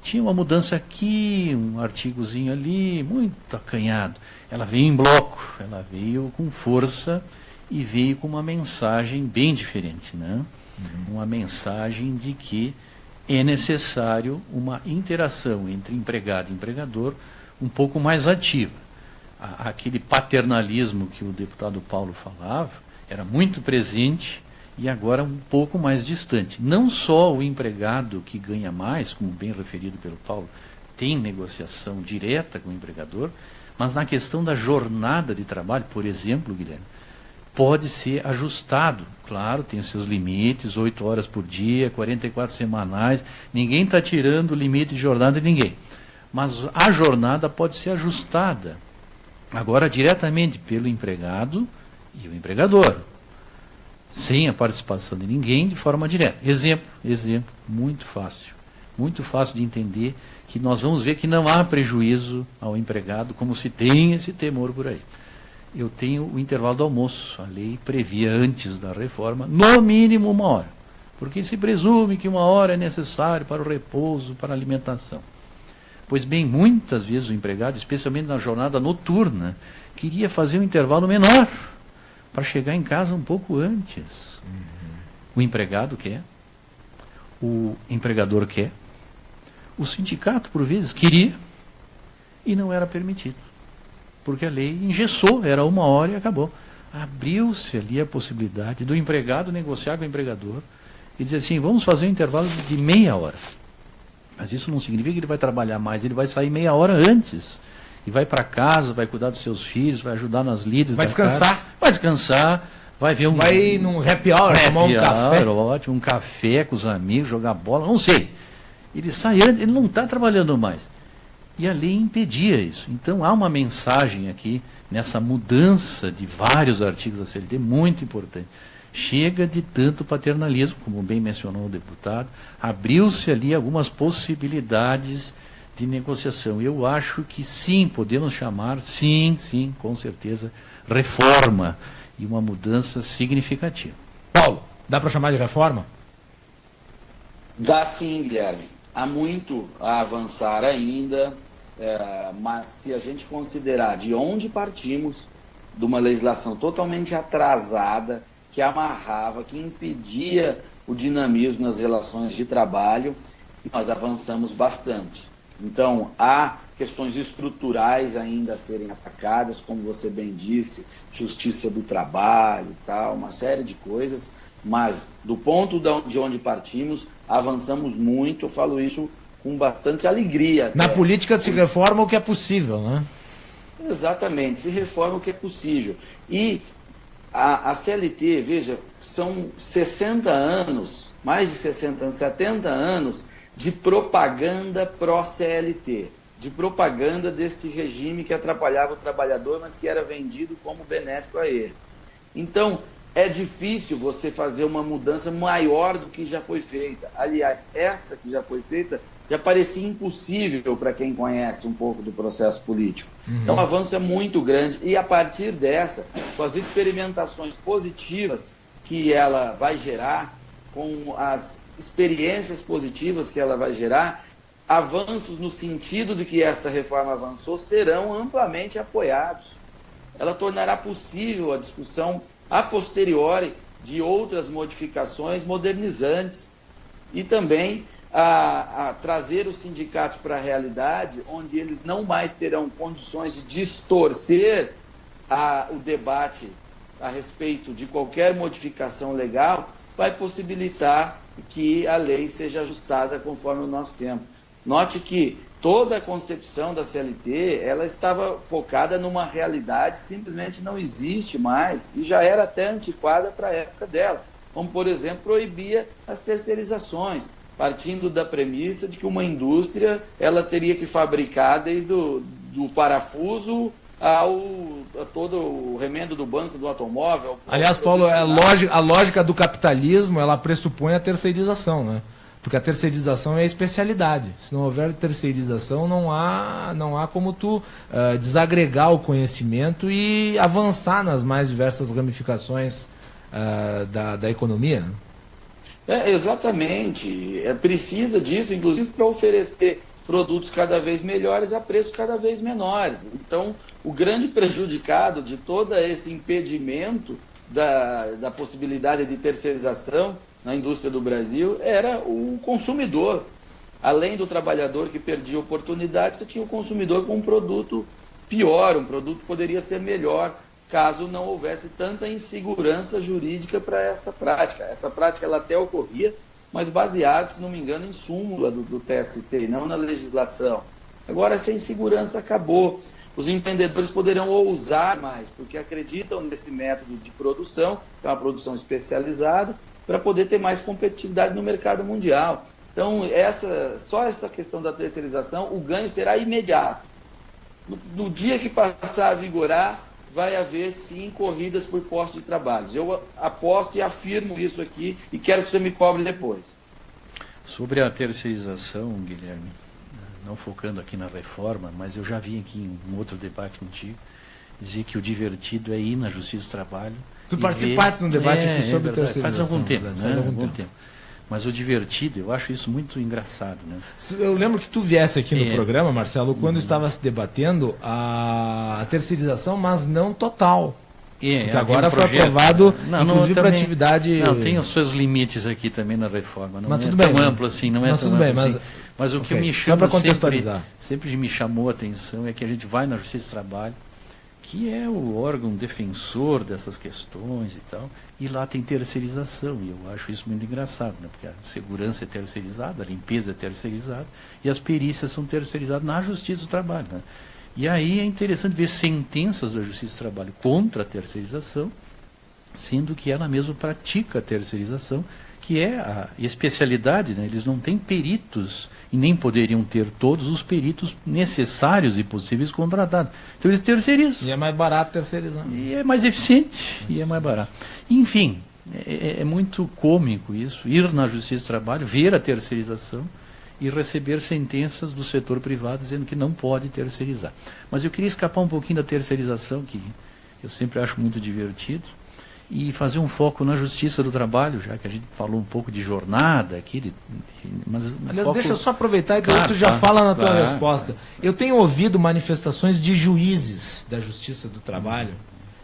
Tinha uma mudança aqui, um artigozinho ali, muito acanhado. Ela veio em bloco, ela veio com força e veio com uma mensagem bem diferente, né? Uma mensagem de que é necessário uma interação entre empregado e empregador um pouco mais ativa. Aquele paternalismo que o deputado Paulo falava era muito presente e agora um pouco mais distante. Não só o empregado que ganha mais, como bem referido pelo Paulo, tem negociação direta com o empregador, mas na questão da jornada de trabalho, por exemplo, Guilherme, pode ser ajustado. Claro, tem os seus limites, 8 horas por dia, 44 semanais, ninguém está tirando o limite de jornada de ninguém. Mas a jornada pode ser ajustada, agora diretamente pelo empregado e o empregador, sem a participação de ninguém, de forma direta. Exemplo, muito fácil de entender, que nós vamos ver que não há prejuízo ao empregado, como se tem esse temor por aí. Eu tenho o intervalo do almoço, a lei previa antes da reforma, no mínimo 1 hora, porque se presume que 1 hora é necessário para o repouso, para a alimentação. Pois bem, muitas vezes o empregado, especialmente na jornada noturna, queria fazer um intervalo menor, para chegar em casa um pouco antes. O empregado quer, o empregador quer, o sindicato, por vezes, queria e não era permitido. Porque a lei engessou, era 1 hora e acabou. Abriu-se ali a possibilidade do empregado negociar com o empregador e dizer assim, vamos fazer um intervalo de meia hora. Mas isso não significa que ele vai trabalhar mais, ele vai sair meia hora antes. E vai para casa, vai cuidar dos seus filhos, vai ajudar nas lides. Vai descansar. Casa, vai descansar, vai ver Vai num happy hour, tomar um café. Ótimo, um café com os amigos, jogar bola, não sei. Ele sai antes, ele não está trabalhando mais. E a lei impedia isso. Então há uma mensagem aqui, nessa mudança de vários artigos da CLT, muito importante. Chega de tanto paternalismo, como bem mencionou o deputado, abriu-se ali algumas possibilidades de negociação. Eu acho que sim, podemos chamar, sim, com certeza, reforma e uma mudança significativa. Paulo, dá para chamar de reforma? Dá sim, Guilherme. Há muito a avançar ainda, mas se a gente considerar de onde partimos, de uma legislação totalmente atrasada, que amarrava, que impedia o dinamismo nas relações de trabalho, nós avançamos bastante. Então, há questões estruturais ainda a serem atacadas, como você bem disse, justiça do trabalho, tal, uma série de coisas, mas do ponto de onde partimos, avançamos muito, eu falo isso com bastante alegria. Na política se reforma o que é possível, né? Exatamente, se reforma o que é possível. E a CLT, veja, são 60 anos, mais de 60 anos, 70 anos de propaganda pró-CLT, de propaganda deste regime que atrapalhava o trabalhador, mas que era vendido como benéfico a ele. Então, é difícil você fazer uma mudança maior do que já foi feita. Aliás, esta que já foi feita já parecia impossível para quem conhece um pouco do processo político. Então, o avanço é muito grande e, a partir dessa, com as experimentações positivas que ela vai gerar, com as experiências positivas que ela vai gerar, avanços no sentido de que esta reforma avançou serão amplamente apoiados. Ela tornará possível a discussão a posteriori de outras modificações modernizantes e também a trazer os sindicatos para a realidade onde eles não mais terão condições de distorcer o debate a respeito de qualquer modificação legal, vai possibilitar que a lei seja ajustada conforme o nosso tempo. Note que toda a concepção da CLT, ela estava focada numa realidade que simplesmente não existe mais e já era até antiquada para a época dela. Como, por exemplo, proibia as terceirizações, partindo da premissa de que uma indústria ela teria que fabricar desde do parafuso a todo o remendo do banco do automóvel. Aliás, Paulo, a lógica do capitalismo, ela pressupõe a terceirização, né? Porque a terceirização é a especialidade. Se não houver terceirização, não há como tu desagregar o conhecimento e avançar nas mais diversas ramificações da economia. Exatamente. Precisa disso, inclusive, para oferecer produtos cada vez melhores a preços cada vez menores. Então, o grande prejudicado de todo esse impedimento da possibilidade de terceirização na indústria do Brasil era o consumidor. Além do trabalhador que perdia oportunidade, você tinha o consumidor com um produto pior, um produto que poderia ser melhor, caso não houvesse tanta insegurança jurídica para esta prática. Essa prática ela até ocorria, mas baseado, se não me engano, em súmula do TST, e não na legislação. Agora essa insegurança acabou. Os empreendedores poderão ousar mais, porque acreditam nesse método de produção, que é uma produção especializada, para poder ter mais competitividade no mercado mundial. Então, só essa questão da terceirização, o ganho será imediato. No dia que passar a vigorar, vai haver, sim, corridas por postos de trabalho. Eu aposto e afirmo isso aqui e quero que você me cobre depois. Sobre a terceirização, Guilherme, não focando aqui na reforma, mas eu já vim aqui em um outro debate contigo, dizer que o divertido é ir na Justiça do Trabalho. Tu participaste num debate aqui sobre terceirização. Faz algum tempo, faz algum tempo. Mas o divertido, eu acho isso muito engraçado, né? Eu lembro que tu viesse aqui no programa, Marcelo, quando estava se debatendo a terceirização, mas não total. Que agora foi aprovado, inclusive para atividade... Não, tem os seus limites aqui também na reforma. Não mas é tudo tão bem, amplo assim, não é tão amplo assim. Mas o que me chama sempre me chamou a atenção é que a gente vai na Justiça do Trabalho, que é o órgão defensor dessas questões e tal, e lá tem terceirização, e eu acho isso muito engraçado, né? Porque a segurança é terceirizada, a limpeza é terceirizada, e as perícias são terceirizadas na Justiça do Trabalho, né? E aí é interessante ver sentenças da Justiça do Trabalho contra a terceirização, sendo que ela mesma pratica a terceirização, que é a especialidade, né? Eles não têm peritos e nem poderiam ter todos os peritos necessários e possíveis contratados. Então eles terceirizam. E é mais barato terceirizar. E é mais eficiente e é mais barato. Enfim, é muito cômico isso, ir na Justiça do Trabalho, ver a terceirização e receber sentenças do setor privado dizendo que não pode terceirizar. Mas eu queria escapar um pouquinho da terceirização, que eu sempre acho muito divertido, e fazer um foco na Justiça do Trabalho, já que a gente falou um pouco de jornada aqui. Aliás, deixa eu só aproveitar e claro, tu já fala na tua resposta. Eu tenho ouvido manifestações de juízes da Justiça do Trabalho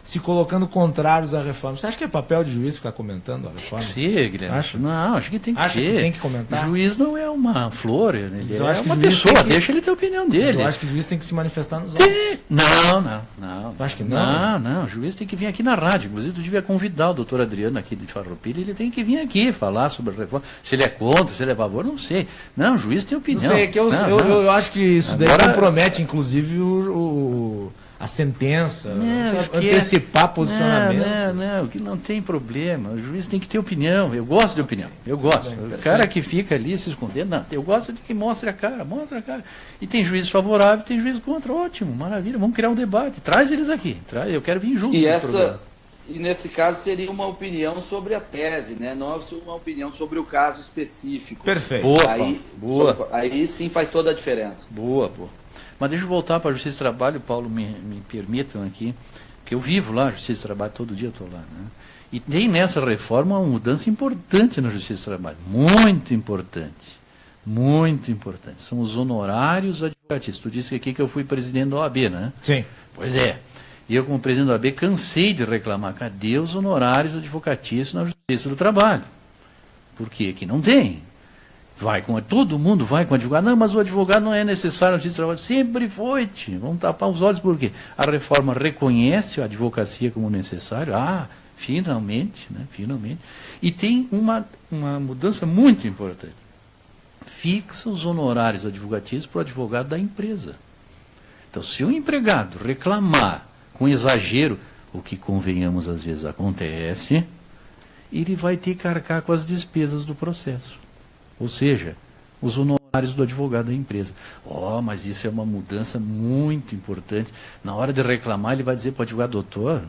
se colocando contrários à reforma. Você acha que é papel de juiz ficar comentando a reforma? Tem que ser, Guilherme. Não, acho que tem que ser. Acha que tem que comentar? O juiz não é uma flor, ele é uma pessoa, deixa ele ter a opinião dele. Eu acho que o juiz tem que se manifestar nos autos. Não. Tu acha que não? Não, o juiz tem que vir aqui na rádio. Inclusive, tu devia convidar o doutor Adriano aqui de Farroupilha, ele tem que vir aqui falar sobre a reforma. Se ele é contra, se ele é a favor, não sei. Não, o juiz tem opinião. Não sei, que eu acho que isso daí compromete, inclusive, a sentença, antecipar posicionamento. Não, que não tem problema. O juiz tem que ter opinião. Eu gosto de opinião. Eu gosto. Bem, o cara que fica ali se escondendo, não. Eu gosto de que mostre a cara. E tem juízes favoráveis, tem juízes contra. Ótimo, maravilha. Vamos criar um debate. Traz eles aqui. Eu quero vir junto. E nesse caso seria uma opinião sobre a tese, né? Não uma opinião sobre o caso específico. Perfeito. Boa. Aí sim faz toda a diferença. Boa. Mas deixa eu voltar para a Justiça do Trabalho, Paulo, me permitam aqui, que eu vivo lá, a Justiça do Trabalho, todo dia eu estou lá, né? E tem nessa reforma uma mudança importante na Justiça do Trabalho, muito importante, são os honorários advocatícios. Tu disse aqui que eu fui presidente da OAB, né? Sim. Pois é, e eu como presidente da OAB cansei de reclamar, cadê os honorários advocatícios na Justiça do Trabalho? Por quê? Que não tem. Todo mundo vai com o advogado. Não, mas o advogado não é necessário na Justiça do Trabalho. Sempre foi, tio. Vamos tapar os olhos por quê? A reforma reconhece a advocacia como necessário. Finalmente, né? Finalmente. E tem uma mudança muito importante. fixa os honorários advocatícios para o advogado da empresa. Então, se o empregado reclamar com exagero, o que, convenhamos, às vezes acontece, ele vai ter que arcar com as despesas do processo. Ou seja, os honorários do advogado da empresa. Mas isso é uma mudança muito importante. Na hora de reclamar, ele vai dizer para o advogado: doutor,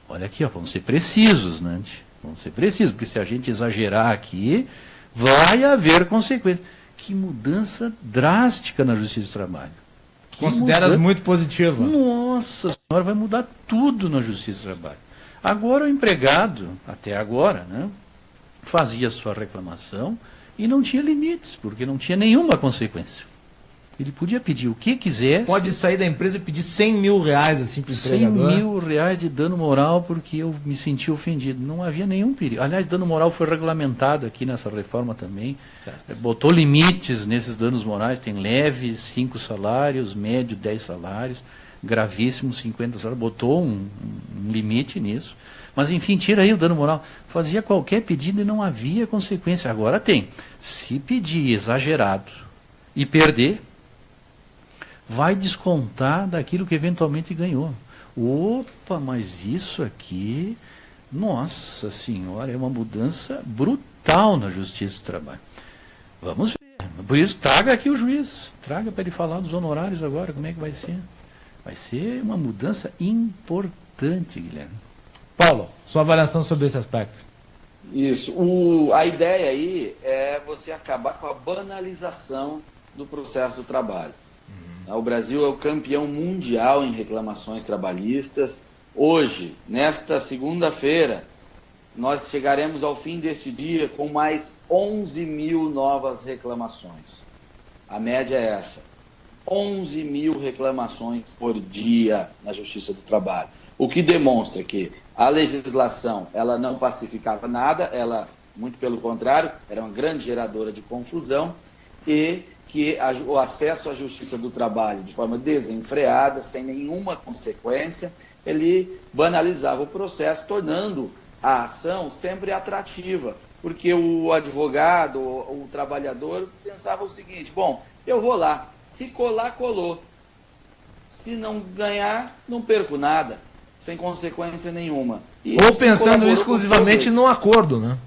olha aqui, vamos ser precisos, né? Vamos ser precisos, porque se a gente exagerar aqui, vai haver consequências. Que mudança drástica na Justiça do Trabalho. Consideras muito positiva? Nossa Senhora, vai mudar tudo na Justiça do Trabalho. Agora o empregado, até agora, né, fazia sua reclamação e não tinha limites, porque não tinha nenhuma consequência. Ele podia pedir o que quisesse. Pode sair da empresa e pedir 100 mil reais assim, para o empregador? 100 mil reais de dano moral porque eu me senti ofendido. Não havia nenhum perigo. Aliás, dano moral foi regulamentado aqui nessa reforma também. Certo. Botou limites nesses danos morais. Tem leve, 5 salários, médio, 10 salários, gravíssimo, 50 salários. Botou um limite nisso. Mas, enfim, tira aí o dano moral. Fazia qualquer pedido e não havia consequência. Agora tem. Se pedir exagerado e perder, vai descontar daquilo que eventualmente ganhou. Opa, mas isso aqui, nossa senhora, é uma mudança brutal na Justiça do Trabalho. Vamos ver. Por isso, traga aqui o juiz. Traga para ele falar dos honorários agora, como é que vai ser. Vai ser uma mudança importante, Guilherme. Paulo, sua avaliação sobre esse aspecto. Isso. A ideia aí é você acabar com a banalização do processo do trabalho. O Brasil é o campeão mundial em reclamações trabalhistas. Hoje, nesta segunda-feira, nós chegaremos ao fim deste dia com mais 11 mil novas reclamações. A média é essa. 11 mil reclamações por dia na Justiça do Trabalho. O que demonstra que a legislação ela não pacificava nada, ela, muito pelo contrário, era uma grande geradora de confusão e que o acesso à Justiça do Trabalho de forma desenfreada, sem nenhuma consequência, ele banalizava o processo, tornando a ação sempre atrativa, porque o advogado, o trabalhador, pensava o seguinte: bom, eu vou lá, se colar, colou, se não ganhar, não perco nada, sem consequência nenhuma. Ou pensando exclusivamente no acordo, né?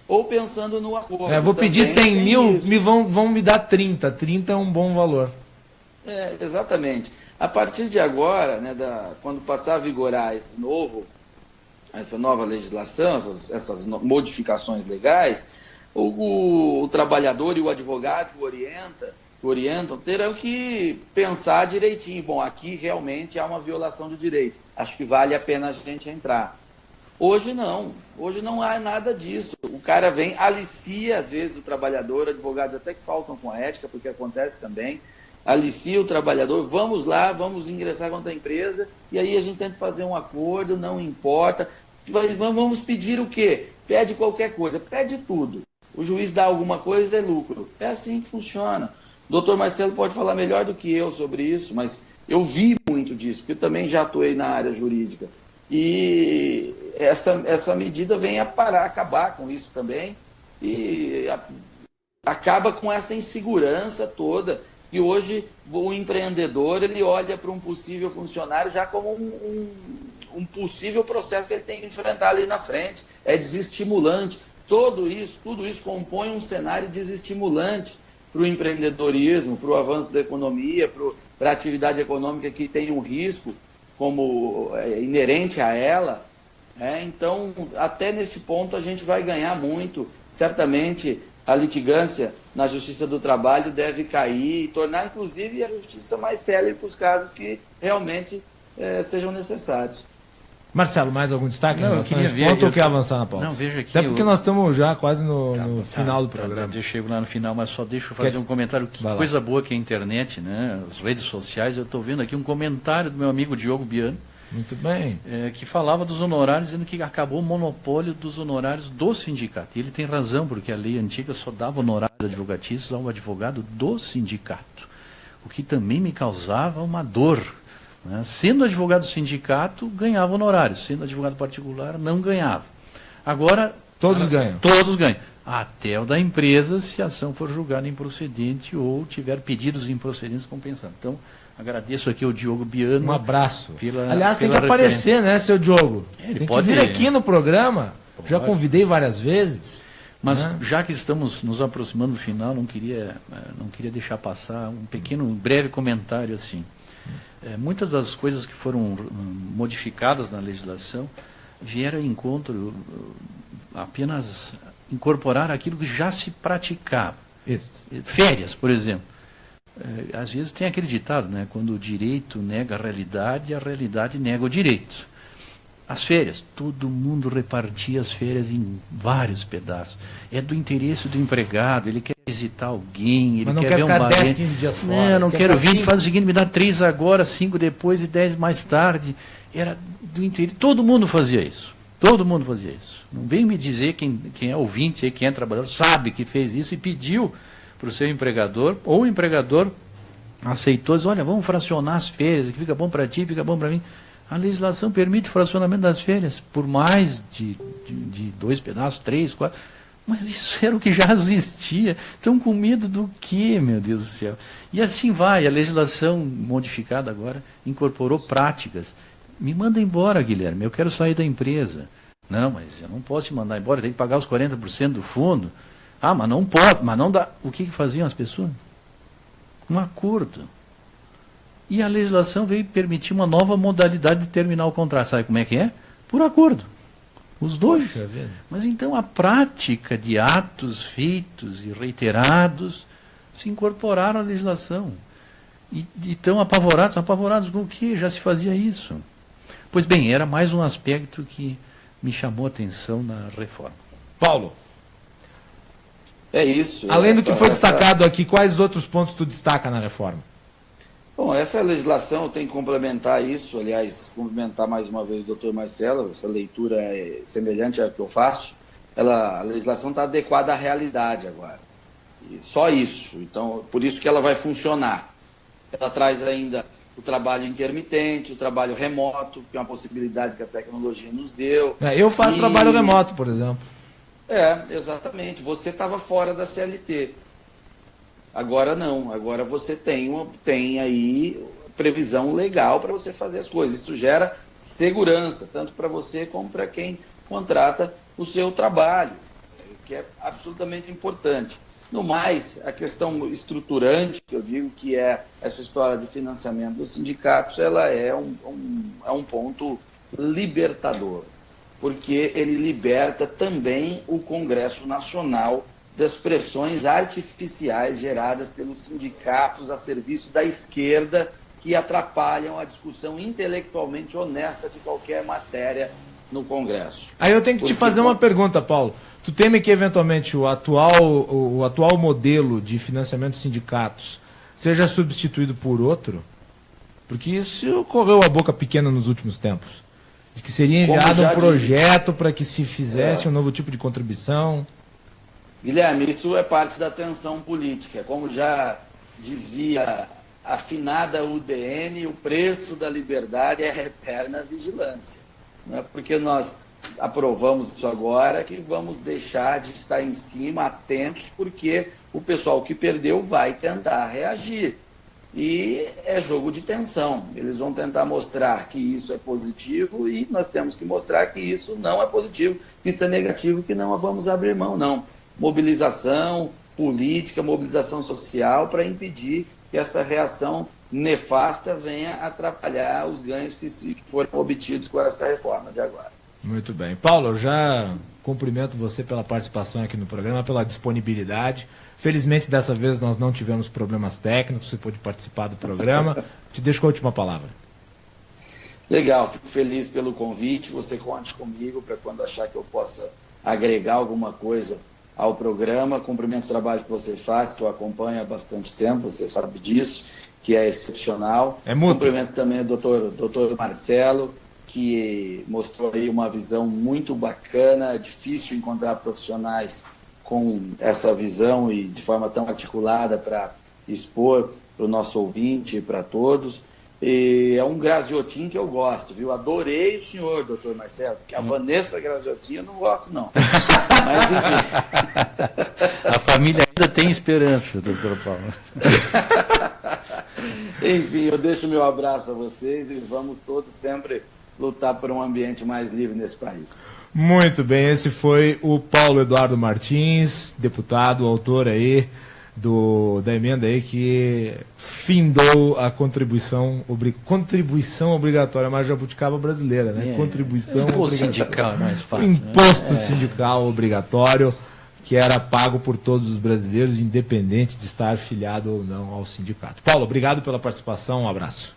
Ou pensando no acordo. Vou pedir 100 mil, vão me dar 30. 30 é um bom valor. Exatamente. A partir de agora, né, quando passar a vigorar essa nova legislação, essas modificações legais, o trabalhador e o advogado que orientam terão que pensar direitinho. Bom, aqui realmente há uma violação do direito. Acho que vale a pena a gente entrar. Hoje não há nada disso. O cara vem, alicia às vezes o trabalhador, advogados até que faltam com a ética, porque acontece também, alicia o trabalhador, vamos lá, vamos ingressar contra a empresa, e aí a gente tenta fazer um acordo, não importa. Vamos pedir o quê? Pede qualquer coisa, pede tudo. O juiz dá alguma coisa, é lucro. É assim que funciona. O doutor Marcelo pode falar melhor do que eu sobre isso, mas eu vi muito disso, porque eu também já atuei na área jurídica. E essa medida vem acabar com isso também e acaba com essa insegurança toda. E hoje o empreendedor ele olha para um possível funcionário já como um possível processo que ele tem que enfrentar ali na frente. É desestimulante. Tudo isso compõe um cenário desestimulante para o empreendedorismo, para o avanço da economia, para a atividade econômica que tem um risco como inerente a ela. Então, até nesse ponto a gente vai ganhar muito. Certamente a litigância na Justiça do Trabalho deve cair e tornar, inclusive, a Justiça mais célere para os casos que realmente sejam necessários. Marcelo, mais algum destaque? Não, eu queria ver. Ou quer avançar na pauta? Não, veja aqui. Até porque nós estamos já quase no final do programa. Eu chego lá no final, mas só deixa eu fazer um comentário. Que coisa boa que é a internet, né? As redes sociais. Eu estou vendo aqui um comentário do meu amigo Diogo Biano. Muito bem. Que falava dos honorários, dizendo que acabou o monopólio dos honorários do sindicato. E ele tem razão, porque a lei antiga só dava honorários advogatícios ao advogado do sindicato. O que também me causava uma dor. Né? Sendo advogado do sindicato, ganhava honorários. Sendo advogado particular, não ganhava. Agora, Todos ganham. Todos ganham. Até o da empresa, se a ação for julgada improcedente ou tiver pedidos improcedentes compensando. Então, agradeço aqui ao Diogo Biano. Um abraço. Pela Aliás, tem que aparecer, né, seu Diogo? Ele tem pode que vir aqui no programa. Pode. Já convidei várias vezes. Mas né? Já que estamos nos aproximando do final, não queria deixar passar um breve comentário assim. Muitas das coisas que foram modificadas na legislação vieram ao encontro apenas incorporar aquilo que já se praticava. Isso. Férias, por exemplo. Às vezes tem aquele ditado, né? Quando o direito nega a realidade nega o direito. As férias, todo mundo repartia as férias em vários pedaços. É do interesse do empregado, ele quer visitar alguém, ele quer ver um parente. 10, 15 dias fora. Não, eu não quero 20, faz o seguinte, me dá 3 agora, 5 depois e 10 mais tarde. Era do interesse, todo mundo fazia isso. Todo mundo fazia isso. Não vem me dizer quem é ouvinte, quem é trabalhador, sabe que fez isso e pediu para o seu empregador, ou o empregador aceitou, diz, olha, vamos fracionar as férias, que fica bom para ti, fica bom para mim. A legislação permite o fracionamento das férias por mais de 2 pedaços, 3, 4. Mas isso era o que já existia. Estão com medo do quê, meu Deus do céu? E assim vai. A legislação modificada agora incorporou práticas. Me manda embora, Guilherme, eu quero sair da empresa. Não, mas eu não posso te mandar embora, eu tenho que pagar os 40% do fundo. Ah, mas não pode, mas não dá. O que faziam as pessoas? Um acordo. E a legislação veio permitir uma nova modalidade de terminar o contrato. Sabe como é que é? Por acordo. Os dois. Mas então a prática de atos feitos e reiterados se incorporaram à legislação. E estão apavorados. Apavorados com o quê? Já se fazia isso. Pois bem, era mais um aspecto que me chamou a atenção na reforma. Paulo. É isso. Além do que foi destacado aqui, quais outros pontos tu destaca na reforma? Bom, essa legislação, eu tenho que complementar isso, aliás, complementar mais uma vez o doutor Marcelo, essa leitura é semelhante à que eu faço. A legislação está adequada à realidade agora. E só isso. Então, por isso que ela vai funcionar. Ela traz ainda o trabalho intermitente, o trabalho remoto, que é uma possibilidade que a tecnologia nos deu. Eu faço trabalho remoto, por exemplo. Exatamente. Você estava fora da CLT. Agora não. Agora você tem aí previsão legal para você fazer as coisas. Isso gera segurança, tanto para você como para quem contrata o seu trabalho, que é absolutamente importante. No mais, a questão estruturante, que eu digo que é essa história de financiamento dos sindicatos, ela é um ponto libertador, porque ele liberta também o Congresso Nacional das pressões artificiais geradas pelos sindicatos a serviço da esquerda, que atrapalham a discussão intelectualmente honesta de qualquer matéria no Congresso. Aí eu tenho que te fazer uma pergunta, Paulo. Tu teme que, eventualmente, o atual modelo de financiamento dos sindicatos seja substituído por outro? Porque isso correu a boca pequena nos últimos tempos. De que seria enviado um projeto para que se fizesse um novo tipo de contribuição. Guilherme, isso é parte da tensão política. Como já dizia a afinada UDN, o preço da liberdade é a eterna vigilância. Não é porque nós aprovamos isso agora que vamos deixar de estar em cima, atentos, porque o pessoal que perdeu vai tentar reagir. E é jogo de tensão. Eles vão tentar mostrar que isso é positivo e nós temos que mostrar que isso não é positivo, que isso é negativo, que não vamos abrir mão, não. Mobilização política, mobilização social para impedir que essa reação nefasta venha atrapalhar os ganhos que foram obtidos com essa reforma de agora. Muito bem. Paulo, eu já cumprimento você pela participação aqui no programa, pela disponibilidade. Felizmente, dessa vez, nós não tivemos problemas técnicos, você pôde participar do programa. Te deixo com a última palavra. Legal, fico feliz pelo convite. Você conte comigo para quando achar que eu possa agregar alguma coisa ao programa. Cumprimento o trabalho que você faz, que eu acompanho há bastante tempo, você sabe disso, que é excepcional. É mútuo. Cumprimento também o doutor Marcelo, que mostrou aí uma visão muito bacana. É difícil encontrar profissionais com essa visão e de forma tão articulada para expor para o nosso ouvinte e para todos. E é um Graziotin que eu gosto, viu? Adorei o senhor, doutor Marcelo, porque a Vanessa Graziotin eu não gosto, não. Mas, enfim. A família ainda tem esperança, doutor Paulo. Enfim, eu deixo meu abraço a vocês e vamos todos sempre lutar por um ambiente mais livre nesse país. Muito bem, esse foi o Paulo Eduardo Martins, deputado, autor aí da emenda aí que findou a contribuição obrigatória, mas jabuticaba brasileira, né? Contribuição imposto obrigatória. Sindical é mais fácil. Imposto sindical obrigatório, que era pago por todos os brasileiros, independente de estar afiliado ou não ao sindicato. Paulo, obrigado pela participação, um abraço.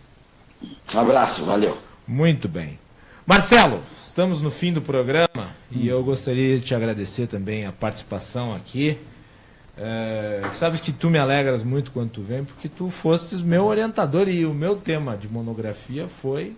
Um abraço, valeu. Muito bem. Marcelo, estamos no fim do programa e eu gostaria de te agradecer também a participação aqui. Sabes que tu me alegras muito quando tu vem, porque tu fosses meu orientador e o meu tema de monografia foi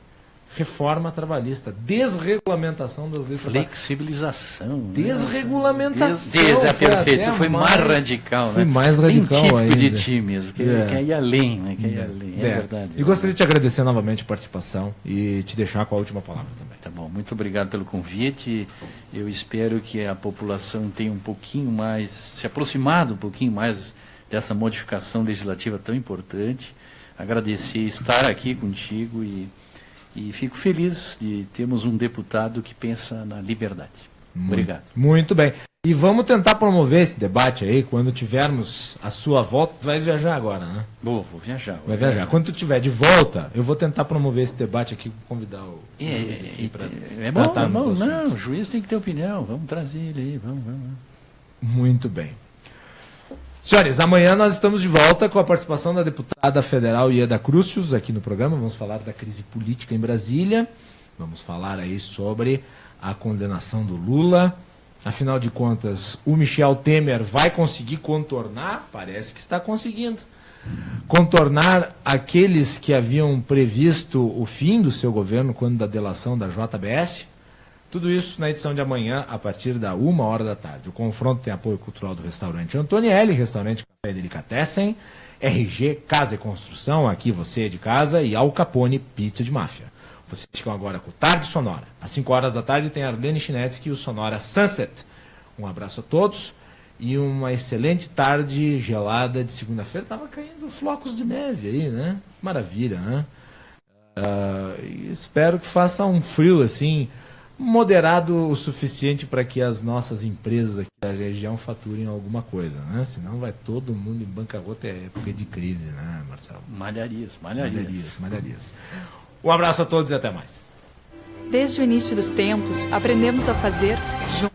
reforma trabalhista, desregulamentação das leis trabalhistas. Flexibilização. Desregulamentação. É perfeito, foi mais radical. Foi né? mais radical típico ainda. de ti mesmo, quer ir além, né? Quer ir além, é verdade. E gostaria de te agradecer novamente a participação e te deixar com a última palavra também. Tá bom, muito obrigado pelo convite. Eu espero que a população tenha um pouquinho mais, se aproximado um pouquinho mais dessa modificação legislativa tão importante. Agradecer estar aqui contigo e fico feliz de termos um deputado que pensa na liberdade. Obrigado. Muito bem. E vamos tentar promover esse debate aí quando tivermos a sua volta. Tu vais viajar agora, né? Vou viajar. Vai viajar. Quando tu estiver de volta, eu vou tentar promover esse debate aqui, convidar o É bom, não, o juiz tem que ter opinião. Vamos trazer ele aí, vamos. Muito bem. Senhores, amanhã nós estamos de volta com a participação da deputada federal Ieda Crucius aqui no programa. Vamos falar da crise política em Brasília. Vamos falar aí sobre a condenação do Lula. Afinal de contas, o Michel Temer vai conseguir contornar? Parece que está conseguindo. Contornar aqueles que haviam previsto o fim do seu governo quando da delação da JBS? Tudo isso na edição de amanhã, a partir da 13h. O confronto tem apoio cultural do restaurante Antonielli, restaurante Café Delicatessen, RG Casa e Construção, aqui você é de casa, e Al Capone Pizza de Máfia. Vocês ficam agora com Tarde Sonora. Às 5h tem Arlene Chinetsky e o Sonora Sunset. Um abraço a todos e uma excelente tarde gelada de segunda-feira. Estava caindo flocos de neve aí, né? Maravilha, né? E espero que faça um frio assim, moderado o suficiente para que as nossas empresas aqui da região faturem alguma coisa, né? Senão vai todo mundo em bancarrota, é época de crise, né, Marcelo? Malharias. Um abraço a todos e até mais. Desde o início dos tempos, aprendemos a fazer juntos.